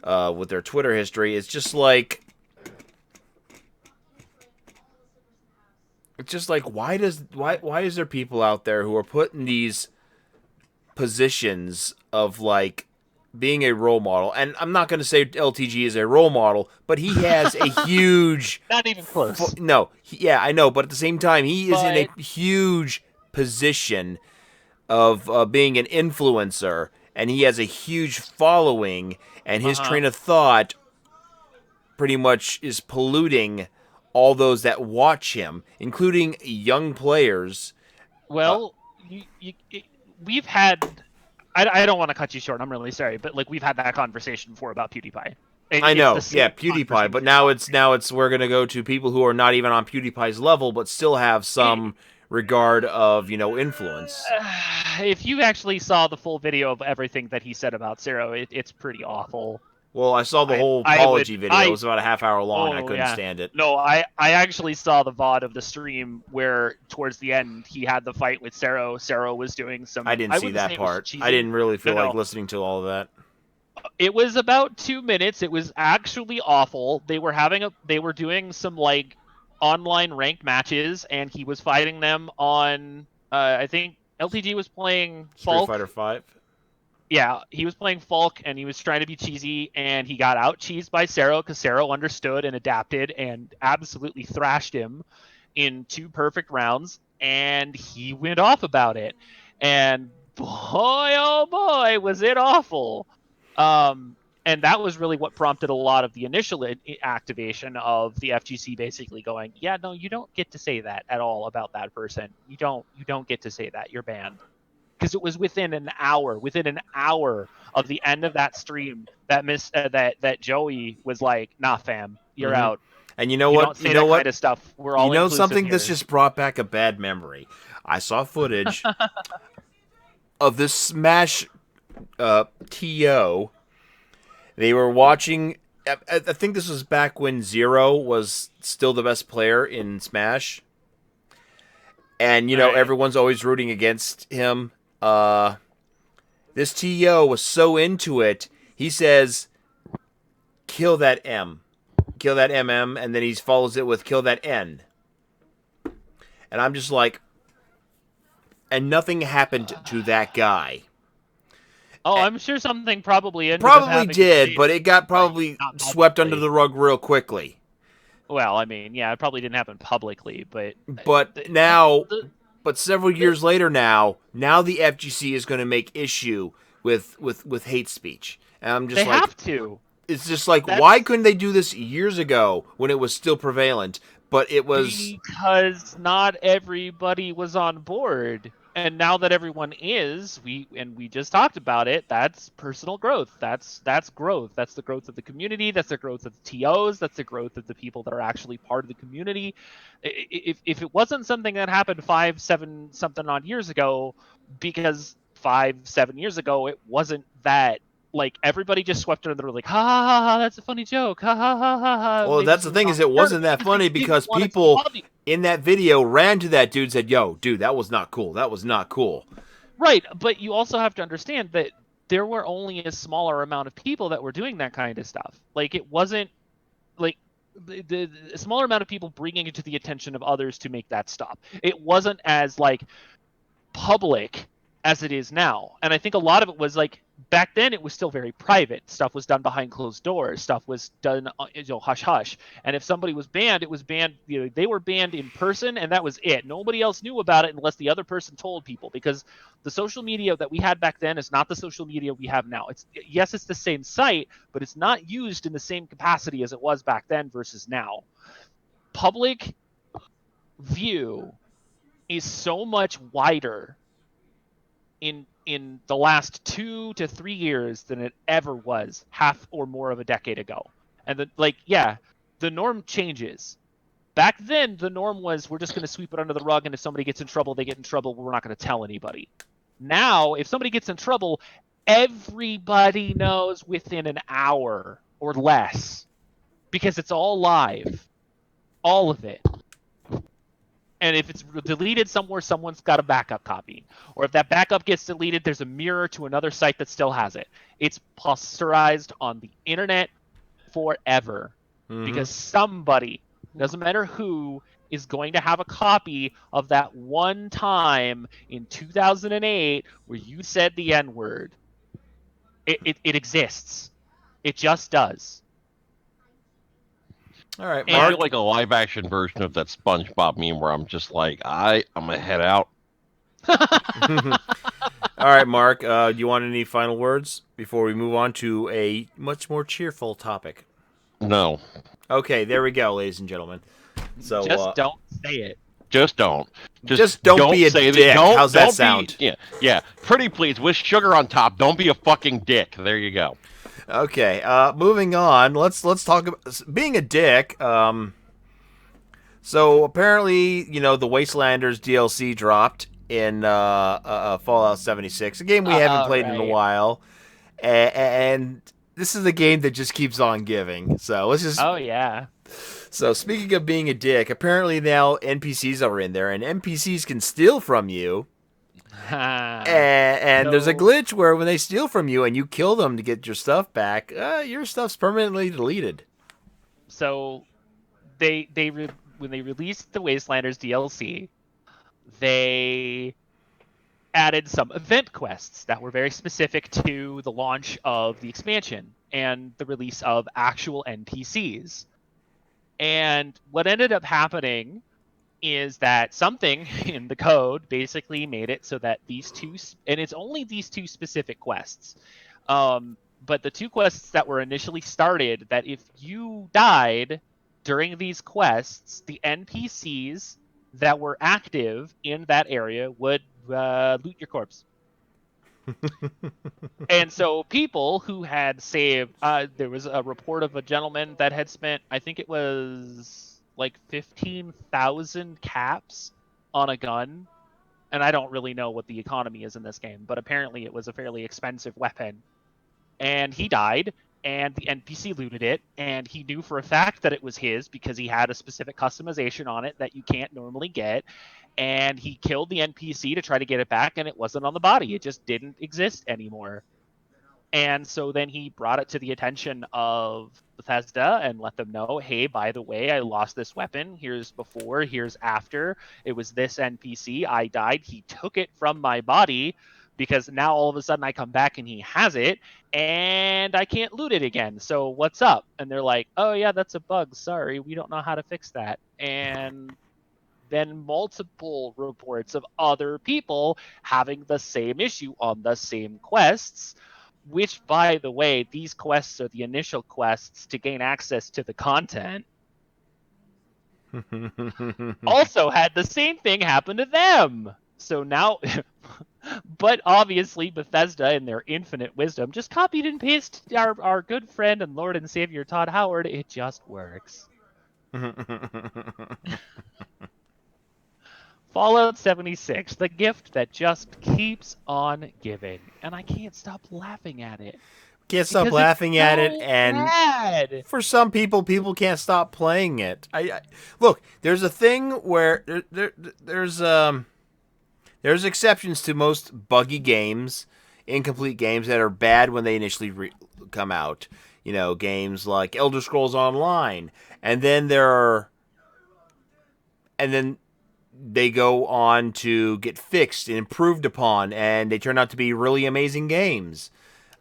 with their Twitter history. It's just like why is there people out there who are put in these positions of like being a role model? And I'm not going to say LTG is a role model, but he has a huge Not even close. yeah, I know, but at the same time he is in a But huge position of being an influencer, and he has a huge following, and his train of thought pretty much is polluting all those that watch him, including young players. well, we've had. I don't want to cut you short. I'm really sorry, but like we've had that conversation before about PewDiePie, And I it's know, the same yeah, PewDiePie, but conversation. now it's we're gonna go to people who are not even on PewDiePie's level, but still have some regard of influence. If you actually saw the full video of everything that he said about Zero, it's pretty awful. Well, I saw the whole I would apology video. It was about a half hour long. I oh couldn't yeah. stand it. No, I actually saw the VOD of the stream where towards the end he had the fight with Zero. Zero was doing some. I didn't see wouldn't that say it was part. cheesy. I didn't really feel No, like no. listening to all of that. It was about 2 minutes. It was actually awful. They were doing some like online ranked matches, and he was fighting them on. I think LTG was playing Street Falk. Fighter 5. Yeah, he was playing Falk, and he was trying to be cheesy, and he got out cheesed by Sero because Sero understood and adapted and absolutely thrashed him in 2 perfect rounds, and he went off about it. And boy, oh boy, was it awful. And that was really what prompted a lot of the initial activation of the FGC basically going, yeah, no, you don't get to say that at all about that person. You don't get to say that. You're banned. Because it was within an hour of the end of that stream that that Joey was like, nah, fam, you're out. And you know You what? don't say that kind of stuff. We're all inclusive something here. that's just brought back a bad memory. I saw footage of this Smash TO. They were watching. I think this was back when Zero was still the best player in Smash, and everyone's always rooting against him. This TO was so into it. He says, "Kill that M, kill that MM," and then he follows it with "Kill that N." And I'm just like, and nothing happened to that guy. Oh, I'm sure something probably did, but it got probably swept under the rug real quickly. Well, I mean, yeah, it probably didn't happen publicly, but but several years later now the FGC is going to make issue with hate speech, and I'm just they have to. It's just like, why couldn't they do this years ago when it was still prevalent? But it was because not everybody was on board. And now that everyone is, we just talked about it, that's personal growth. That's growth. That's the growth of the community. That's the growth of the TOs. That's the growth of the people that are actually part of the community. If it wasn't something that happened 5, 7 something odd years ago, because 5, 7 years ago, it wasn't that. Like, everybody just swept under the rug, like, ha, ha, ha, ha, that's a funny joke, ha, ha, ha, ha, ha. Well, that's the thing, is it wasn't that funny because people in that video ran to that dude and said, yo, dude, that was not cool. That was not cool. Right, but you also have to understand that there were only a smaller amount of people that were doing that kind of stuff. Like, it wasn't, like, the smaller amount of people bringing it to the attention of others to make that stop. It wasn't as, like, public as it is now. And I think a lot of it was, like, back then it was still very private. Stuff was done behind closed doors. Stuff was done, hush hush. And if somebody was banned, it was banned. They were banned in person, and that was it. Nobody else knew about it unless the other person told people. Because the social media that we had back then is not the social media we have now. It's the same site, but it's not used in the same capacity as it was back then versus now. Public view is so much wider in the last 2 to 3 years than it ever was half or more of a decade ago. And the norm changes. Back then, the norm was, we're just going to sweep it under the rug, and if somebody gets in trouble, they get in trouble. We're not going to tell anybody. Now, if somebody gets in trouble, everybody knows within an hour or less, because it's all live. All of it. And if it's deleted somewhere, someone's got a backup copy. Or if that backup gets deleted, there's a mirror to another site that still has it. It's posterized on the internet forever. Mm-hmm. Because somebody, doesn't matter who, is going to have a copy of that one time in 2008 where you said the N-word. It exists. It just does. All right, Mark. I feel like a live-action version of that SpongeBob meme where I'm just like, I'm gonna head out. All right, Mark. Do you want any final words before we move on to a much more cheerful topic? No. Okay, there we go, ladies and gentlemen. So just don't say it. Just don't. Just don't be a dick. How's that sound? Yeah. Pretty please, with sugar on top. Don't be a fucking dick. There you go. Okay, moving on. Let's talk about being a dick. So apparently, the Wastelanders DLC dropped in Fallout 76, a game we haven't played in a Right. while, and this is a game that just keeps on giving. So let's just. Oh yeah. So speaking of being a dick, apparently now NPCs are in there, and NPCs can steal from you. And there's a So- glitch where when they steal from you and you kill them to get your stuff back, your stuff's permanently deleted. So when they released the Wastelanders DLC, they added some event quests that were very specific to the launch of the expansion and the release of actual NPCs. And what ended up happening is that something in the code basically made it so that these two, and it's only these two specific quests, but the two quests that were initially started, that if you died during these quests, the NPCs that were active in that area would loot your corpse. And so people who had saved, there was a report of a gentleman that had spent, I think it was like 15,000 caps on a gun. And I don't really know what the economy is in this game, but apparently it was a fairly expensive weapon. And he died, and the NPC looted it, and he knew for a fact that it was his because he had a specific customization on it that you can't normally get. And he killed the NPC to try to get it back, and it wasn't on the body. It just didn't exist anymore. And so then he brought it to the attention of Bethesda and let them know, hey, by the way, I lost this weapon. Here's before, here's after. It was this NPC. I died. He took it from my body because now all of a sudden I come back and he has it and I can't loot it again. So what's up? And they're like, oh, yeah, that's a bug. Sorry, we don't know how to fix that. And then multiple reports of other people having the same issue on the same quests, which, by the way, these quests are the initial quests to gain access to the content, also had the same thing happen to them. So now, but obviously Bethesda, in their infinite wisdom, just copied and pasted our good friend and Lord and Savior Todd Howard. It just works. Fallout 76, the gift that just keeps on giving. And I can't stop laughing at it. Can't stop Because laughing it's at it, so and bad. for some people can't stop playing it. I look. There's a thing where there's exceptions to most buggy games, incomplete games that are bad when they initially come out. Games like Elder Scrolls Online, and then they go on to get fixed and improved upon, and they turn out to be really amazing games.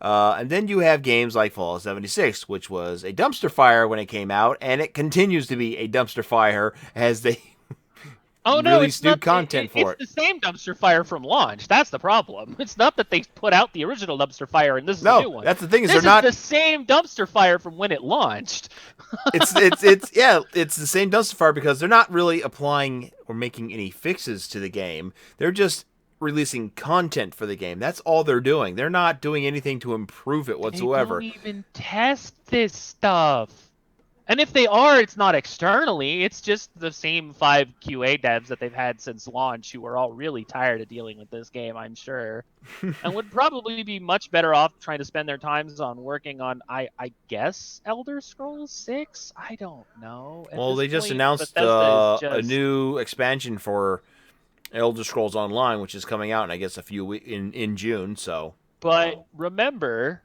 And then you have games like Fallout 76, which was a dumpster fire when it came out, and it continues to be a dumpster fire as they release new content for it. It's the same dumpster fire from launch. That's the problem. It's not that they put out the original dumpster fire and this is a new one. That's the thing, is this they're not the same dumpster fire from when it launched. it's the same dumpster fire because they're not really applying or making any fixes to the game. They're just releasing content for the game. That's all they're doing. They're not doing anything to improve it whatsoever. They don't even test this stuff. And if they are, it's not externally. It's just the same 5 QA devs that they've had since launch who are all really tired of dealing with this game, I'm sure. And would probably be much better off trying to spend their times on working on, I guess, Elder Scrolls 6? I don't know. Well, they just announced a new expansion for Elder Scrolls Online, which is coming out in, I guess, a few in June, so. But remember,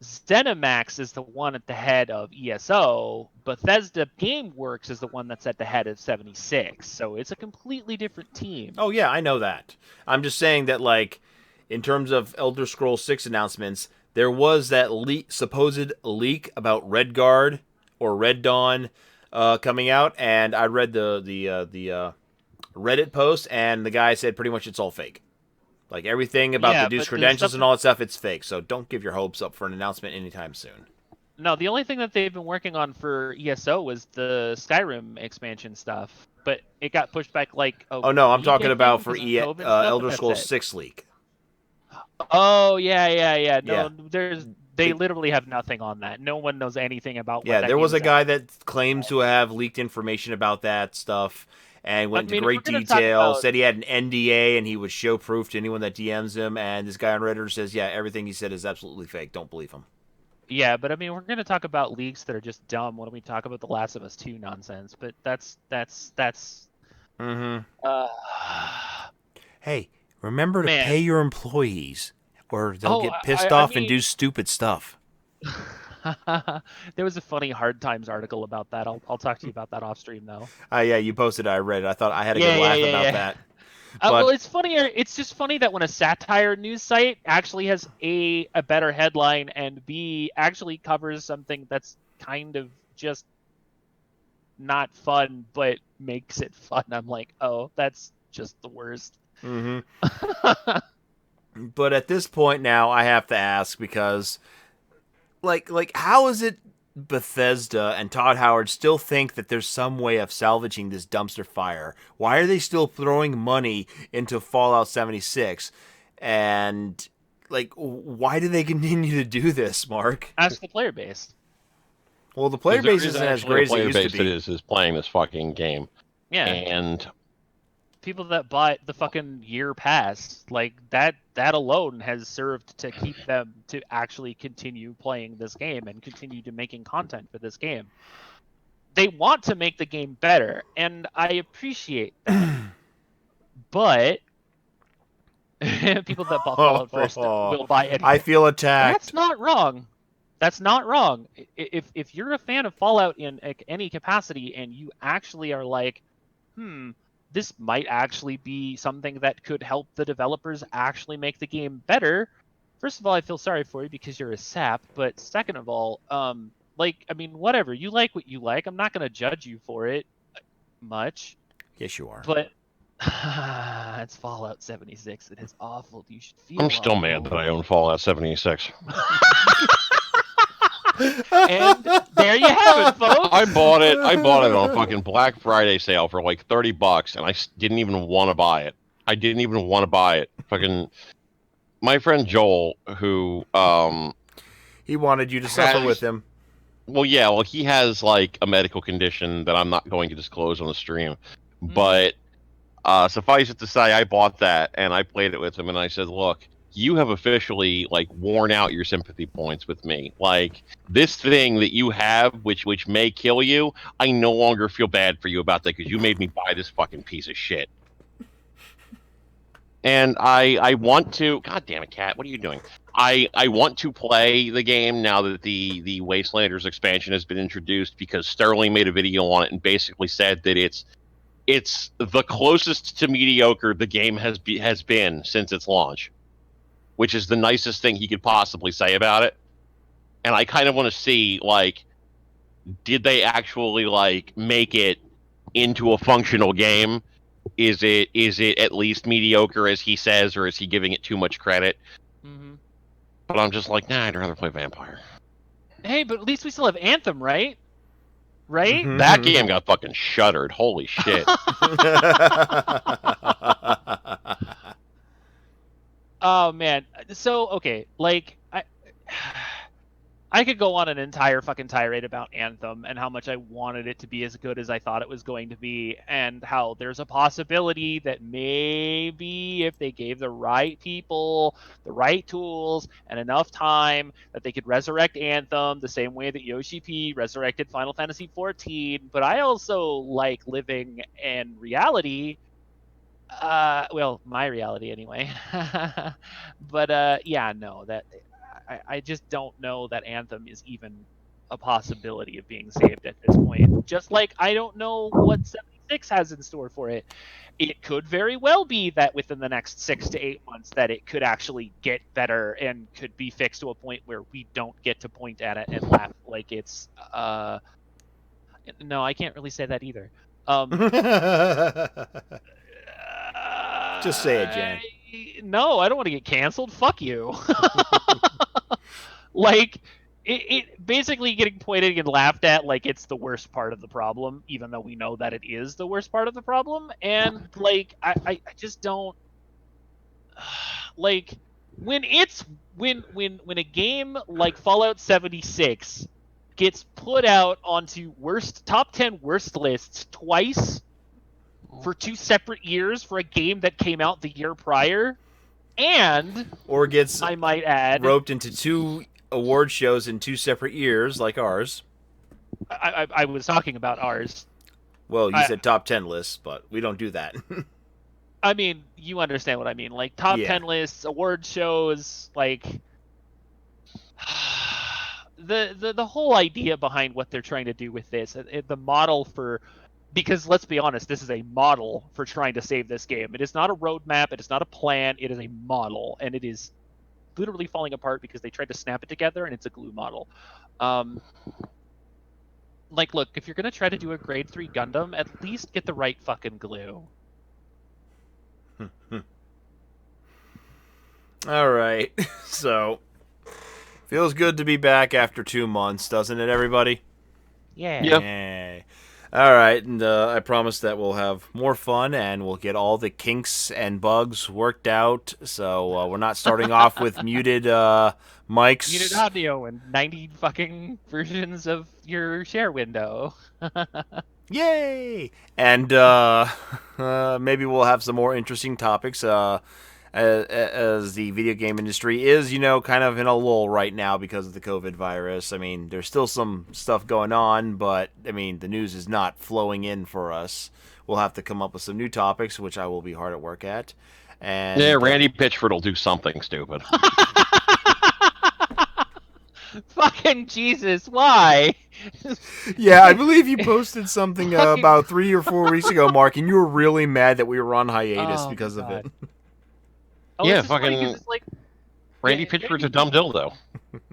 ZeniMax is the one at the head of ESO. Bethesda GameWorks is the one that's at the head of 76. So it's a completely different team. Oh, yeah, I know that. I'm just saying that, like, in terms of Elder Scrolls 6 announcements, there was that supposed leak about Redguard or Red Dawn coming out, and I read the Reddit post, and the guy said pretty much it's all fake. Like, everything about the dude's credentials and all that stuff, it's fake. So don't give your hopes up for an announcement anytime soon. No, the only thing that they've been working on for ESO was the Skyrim expansion stuff. But it got pushed back like a Oh, no, I'm week, talking I about think, for because of COVID stuff, Elder but Scrolls that's it. 6 leak. Oh, yeah. No, Yeah. there's They literally have nothing on that. No one knows anything about. Yeah, what that there was game a is guy that claims to have leaked information about that stuff and went into if great we're gonna talk detail, about- said he had an NDA and he would show proof to anyone that DMs him, and this guy on Reddit says, yeah, everything he said is absolutely fake. Don't believe him. Yeah, but I mean, we're going to talk about leaks that are just dumb when we talk about The Last of Us 2 nonsense. But that's. Mm-hmm. Hey, remember to Man. pay your employees, or they'll Oh, get pissed I off and mean- do stupid stuff. There was a funny Hard Times article about that. I'll talk to you about that off stream though. Yeah, you posted it. I read it. I thought I had a Yeah, good laugh yeah, about yeah. that. Well, it's funnier. It's just funny that when a satire news site actually has a better headline and B actually covers something that's kind of just not fun but makes it fun. I'm like, oh, that's just the worst. Mm-hmm. But at this point now, I have to ask because, like, how is it Bethesda and Todd Howard still think that there's some way of salvaging this dumpster fire? Why are they still throwing money into Fallout 76? And, like, why do they continue to do this, Mark? Ask the player base. Well, the player base isn't as great as it used to that be. is playing this fucking game. Yeah. And people that bought the fucking year pass, like that alone has served to keep them to actually continue playing this game and continue to making content for this game. They want to make the game better, and I appreciate that. But people that bought Fallout first will buy anything. I feel attacked. That's not wrong. That's not wrong. If you're a fan of Fallout in any capacity and you actually are like, this might actually be something that could help the developers actually make the game better. First of all, I feel sorry for you because you're a sap. But second of all, whatever. You like what you like. I'm not going to judge you for it much. Yes, you are. But it's Fallout 76. It is awful. You should feel I'm still mad that I own Fallout 76. And there you have it, folks. I bought it on a fucking Black Friday sale for like $30, and I didn't even want to buy it. I didn't even want to buy it. Fucking my friend Joel, who he wanted you to suffer with him. Well, yeah. Well, he has like a medical condition that I'm not going to disclose on the stream, but suffice it to say, I bought that and I played it with him, and I said, "Look, you have officially like worn out your sympathy points with me. Like this thing that you have, which may kill you, I no longer feel bad for you about that because you made me buy this fucking piece of shit." And I want to. God damn it, Cat! What are you doing? I want to play the game now that the Wastelanders expansion has been introduced because Sterling made a video on it and basically said that it's the closest to mediocre the game has been since its launch, which is the nicest thing he could possibly say about it. And I kind of want to see, like, did they actually, like, make it into a functional game? Is it at least mediocre, as he says, or is he giving it too much credit? Mm-hmm. But I'm just like, nah, I'd rather play Vampire. Hey, but at least we still have Anthem, right? Right? Mm-hmm. That game got fucking shuttered. Holy shit. Oh man. So okay, like I could go on an entire fucking tirade about Anthem and how much I wanted it to be as good as I thought it was going to be, and how there's a possibility that maybe if they gave the right people the right tools and enough time that they could resurrect Anthem the same way that Yoshi P resurrected Final Fantasy XIV. But I also like living in reality. Well, my reality anyway. But yeah, no, that I just don't know that Anthem is even a possibility of being saved at this point. Just like I don't know what 76 has in store for it. It could very well be that within the next 6 to 8 months that it could actually get better and could be fixed to a point where we don't get to point at it and laugh like it's no, I can't really say that either. Just say it, Jan. No, I don't want to get canceled. Fuck you. Like, it basically getting pointed and laughed at like it's the worst part of the problem, even though we know that it is the worst part of the problem. And, like, I just don't... Like, when a game like Fallout 76 gets put out onto top 10 worst lists twice for 2 separate years for a game that came out the year prior, and or gets I might add roped into 2 award shows in 2 separate years, like ours. I was talking about ours. Well, you said top 10 lists, but we don't do that. I mean, you understand what I mean. Like, top 10 lists, award shows, like... The whole idea behind what they're trying to do with this, the model for... Because, let's be honest, this is a model for trying to save this game. It is not a roadmap, it is not a plan, it is a model. And it is literally falling apart because they tried to snap it together, and it's a glue model. Like, look, if you're going to try to do a grade 3 Gundam, at least get the right fucking glue. All right. So, feels good to be back after 2 months, doesn't it, everybody? Yeah. Yay. All right, and I promise that we'll have more fun and we'll get all the kinks and bugs worked out. So we're not starting off with muted mics. Muted audio and 90 fucking versions of your share window. Yay! And maybe we'll have some more interesting topics. As the video game industry is, kind of in a lull right now because of the COVID virus. I mean, there's still some stuff going on, but, I mean, the news is not flowing in for us. We'll have to come up with some new topics, which I will be hard at work at. And yeah, Randy Pitchford will do something stupid. Fucking Jesus, why? Yeah, I believe you posted something about 3 or 4 weeks ago, Mark, and you were really mad that we were on hiatus because of it. Oh, yeah, it's fucking like, Randy Pitchford's a dumb dildo.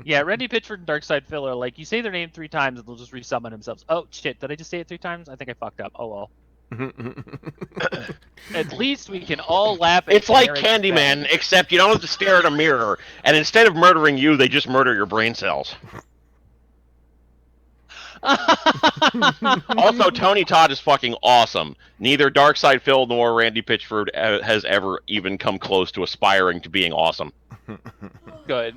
Yeah, Randy Pitchford and Darkside Phil are like, you say their name 3 times and they'll just resummon themselves. Oh, shit, did I just say it 3 times? I think I fucked up. Oh, well. At least we can all laugh at It's like Eric's Candyman, bed. except you don't have to stare at a mirror, and instead of murdering you, they just murder your brain cells. Also, Tony Todd is fucking awesome. Neither Darkside Phil nor Randy Pitchford has ever even come close to aspiring to being awesome. Good.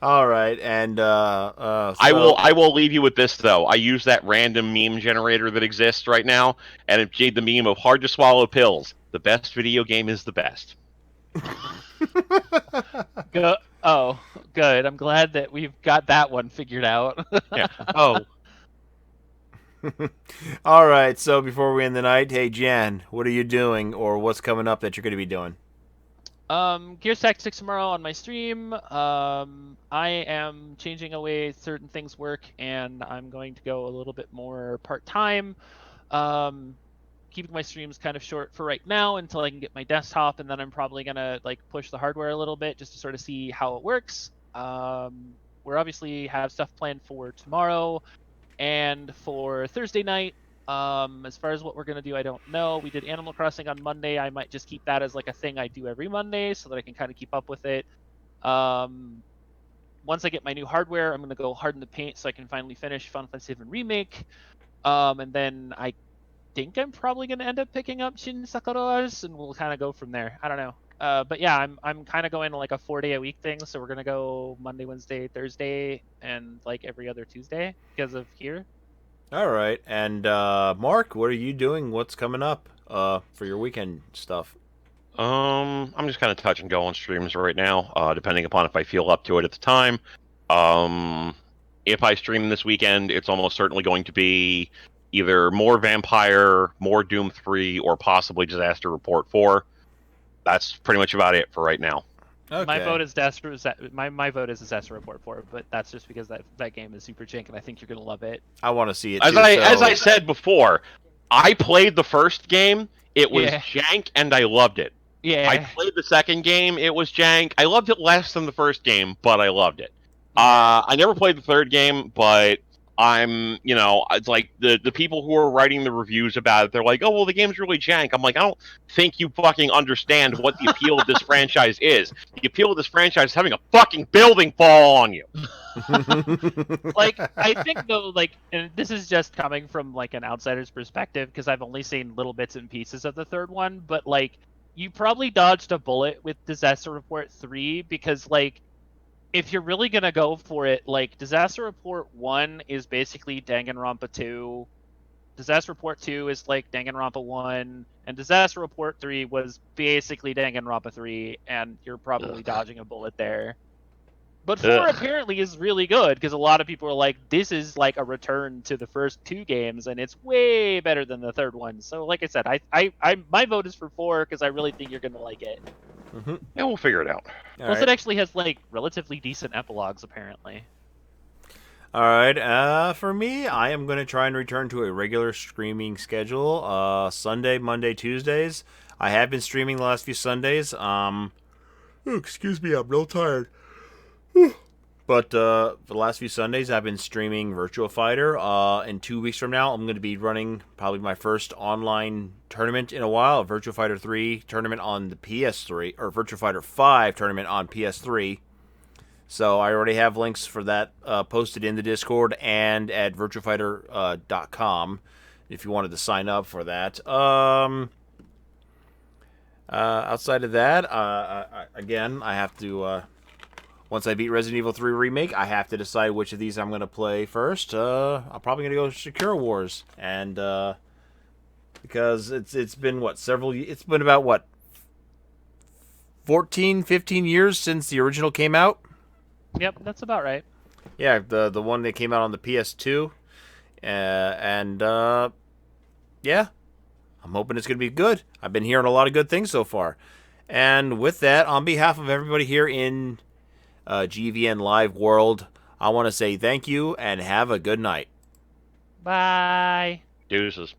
All right, and I will leave you with this though. I use that random meme generator that exists right now, and it made the meme of hard to swallow pills. The best video game is the best. Oh, good. I'm glad that we've got that one figured out. Yeah. Oh. All right, so before we end the night, hey Jan, what are you doing, or what's coming up that you're going to be doing? Gears Tactics tomorrow on my stream. I am changing a way certain things work, and I'm going to go a little bit more part-time. Keeping my streams kind of short for right now until I can get my desktop, and then I'm probably gonna push the hardware a little bit just to sort of see how it works. We're obviously have stuff planned for tomorrow and for Thursday night. As far as what we're gonna do, I don't know. We did Animal Crossing on Monday. I might just keep that as a thing I do every Monday so that I can kind of keep up with it. Once I get my new hardware, I'm gonna go harden the paint so I can finally finish Final Fantasy VII Remake. And then I think I'm probably gonna end up picking up Shin Sakura's, and we'll kind of go from there. I don't know. But yeah, I'm kind of going to a 4-day-a-week thing, so we're gonna go Monday, Wednesday, Thursday, and every other Tuesday because of here. All right, and Mark, what are you doing? What's coming up for your weekend stuff? I'm just kind of touch and go on streams right now, depending upon if I feel up to it at the time. If I stream this weekend, it's almost certainly going to be either more Vampire, more Doom 3, or possibly Disaster Report 4. That's pretty much about it for right now. Okay. My vote is my vote is Disaster Report 4, but that's just because that game is super jank, and I think you're gonna love it. I want to see it As too, as I said before, I played the first game. It was jank, and I loved it. Yeah. I played the second game. It was jank. I loved it less than the first game, but I loved it. I never played the third game, but it's like the people who are writing the reviews about it, they're like, oh, well, the game's really jank. I'm like, I don't think you fucking understand what the appeal of this franchise is. The appeal of this franchise is having a fucking building fall on you. I think though, and this is just coming from an outsider's perspective because I've only seen little bits and pieces of the third one, but you probably dodged a bullet with Disaster Report 3 because, like, if you're really gonna go for it, like, Disaster Report 1 is basically Danganronpa 2, Disaster Report 2 is like Danganronpa 1, and Disaster Report 3 was basically Danganronpa 3, and you're probably Ugh. dodging a bullet there. But 4 Ugh. apparently is really good, because a lot of people are like, this is like a return to the first 2 games, and it's way better than the third one. So, like I said, my vote is for 4, because I really think you're going to like it. Mm-hmm. Yeah, we'll figure it out. Plus, it actually has, like, relatively decent epilogues, apparently. All right. For me, I am going to try and return to a regular streaming schedule. Sunday, Monday, Tuesdays. I have been streaming the last few Sundays. Excuse me, I'm real tired. But for the last few Sundays, I've been streaming Virtua Fighter. And 2 weeks from now, I'm going to be running probably my first online tournament in a while, a Virtua Fighter 3 tournament on the PS3, or Virtua Fighter 5 tournament on PS3. So I already have links for that posted in the Discord and at virtuafighter.com if you wanted to sign up for that. Outside of that, again, I have to... once I beat Resident Evil 3 Remake, I have to decide which of these I'm going to play first. I'm probably going to go Secure Wars. And because it's been, it's been about, 14, 15 years since the original came out? Yep, that's about right. Yeah, the one that came out on the PS2. Yeah, I'm hoping it's going to be good. I've been hearing a lot of good things so far. And with that, on behalf of everybody here in GVN Live World, I want to say thank you and have a good night. Bye. Deuces.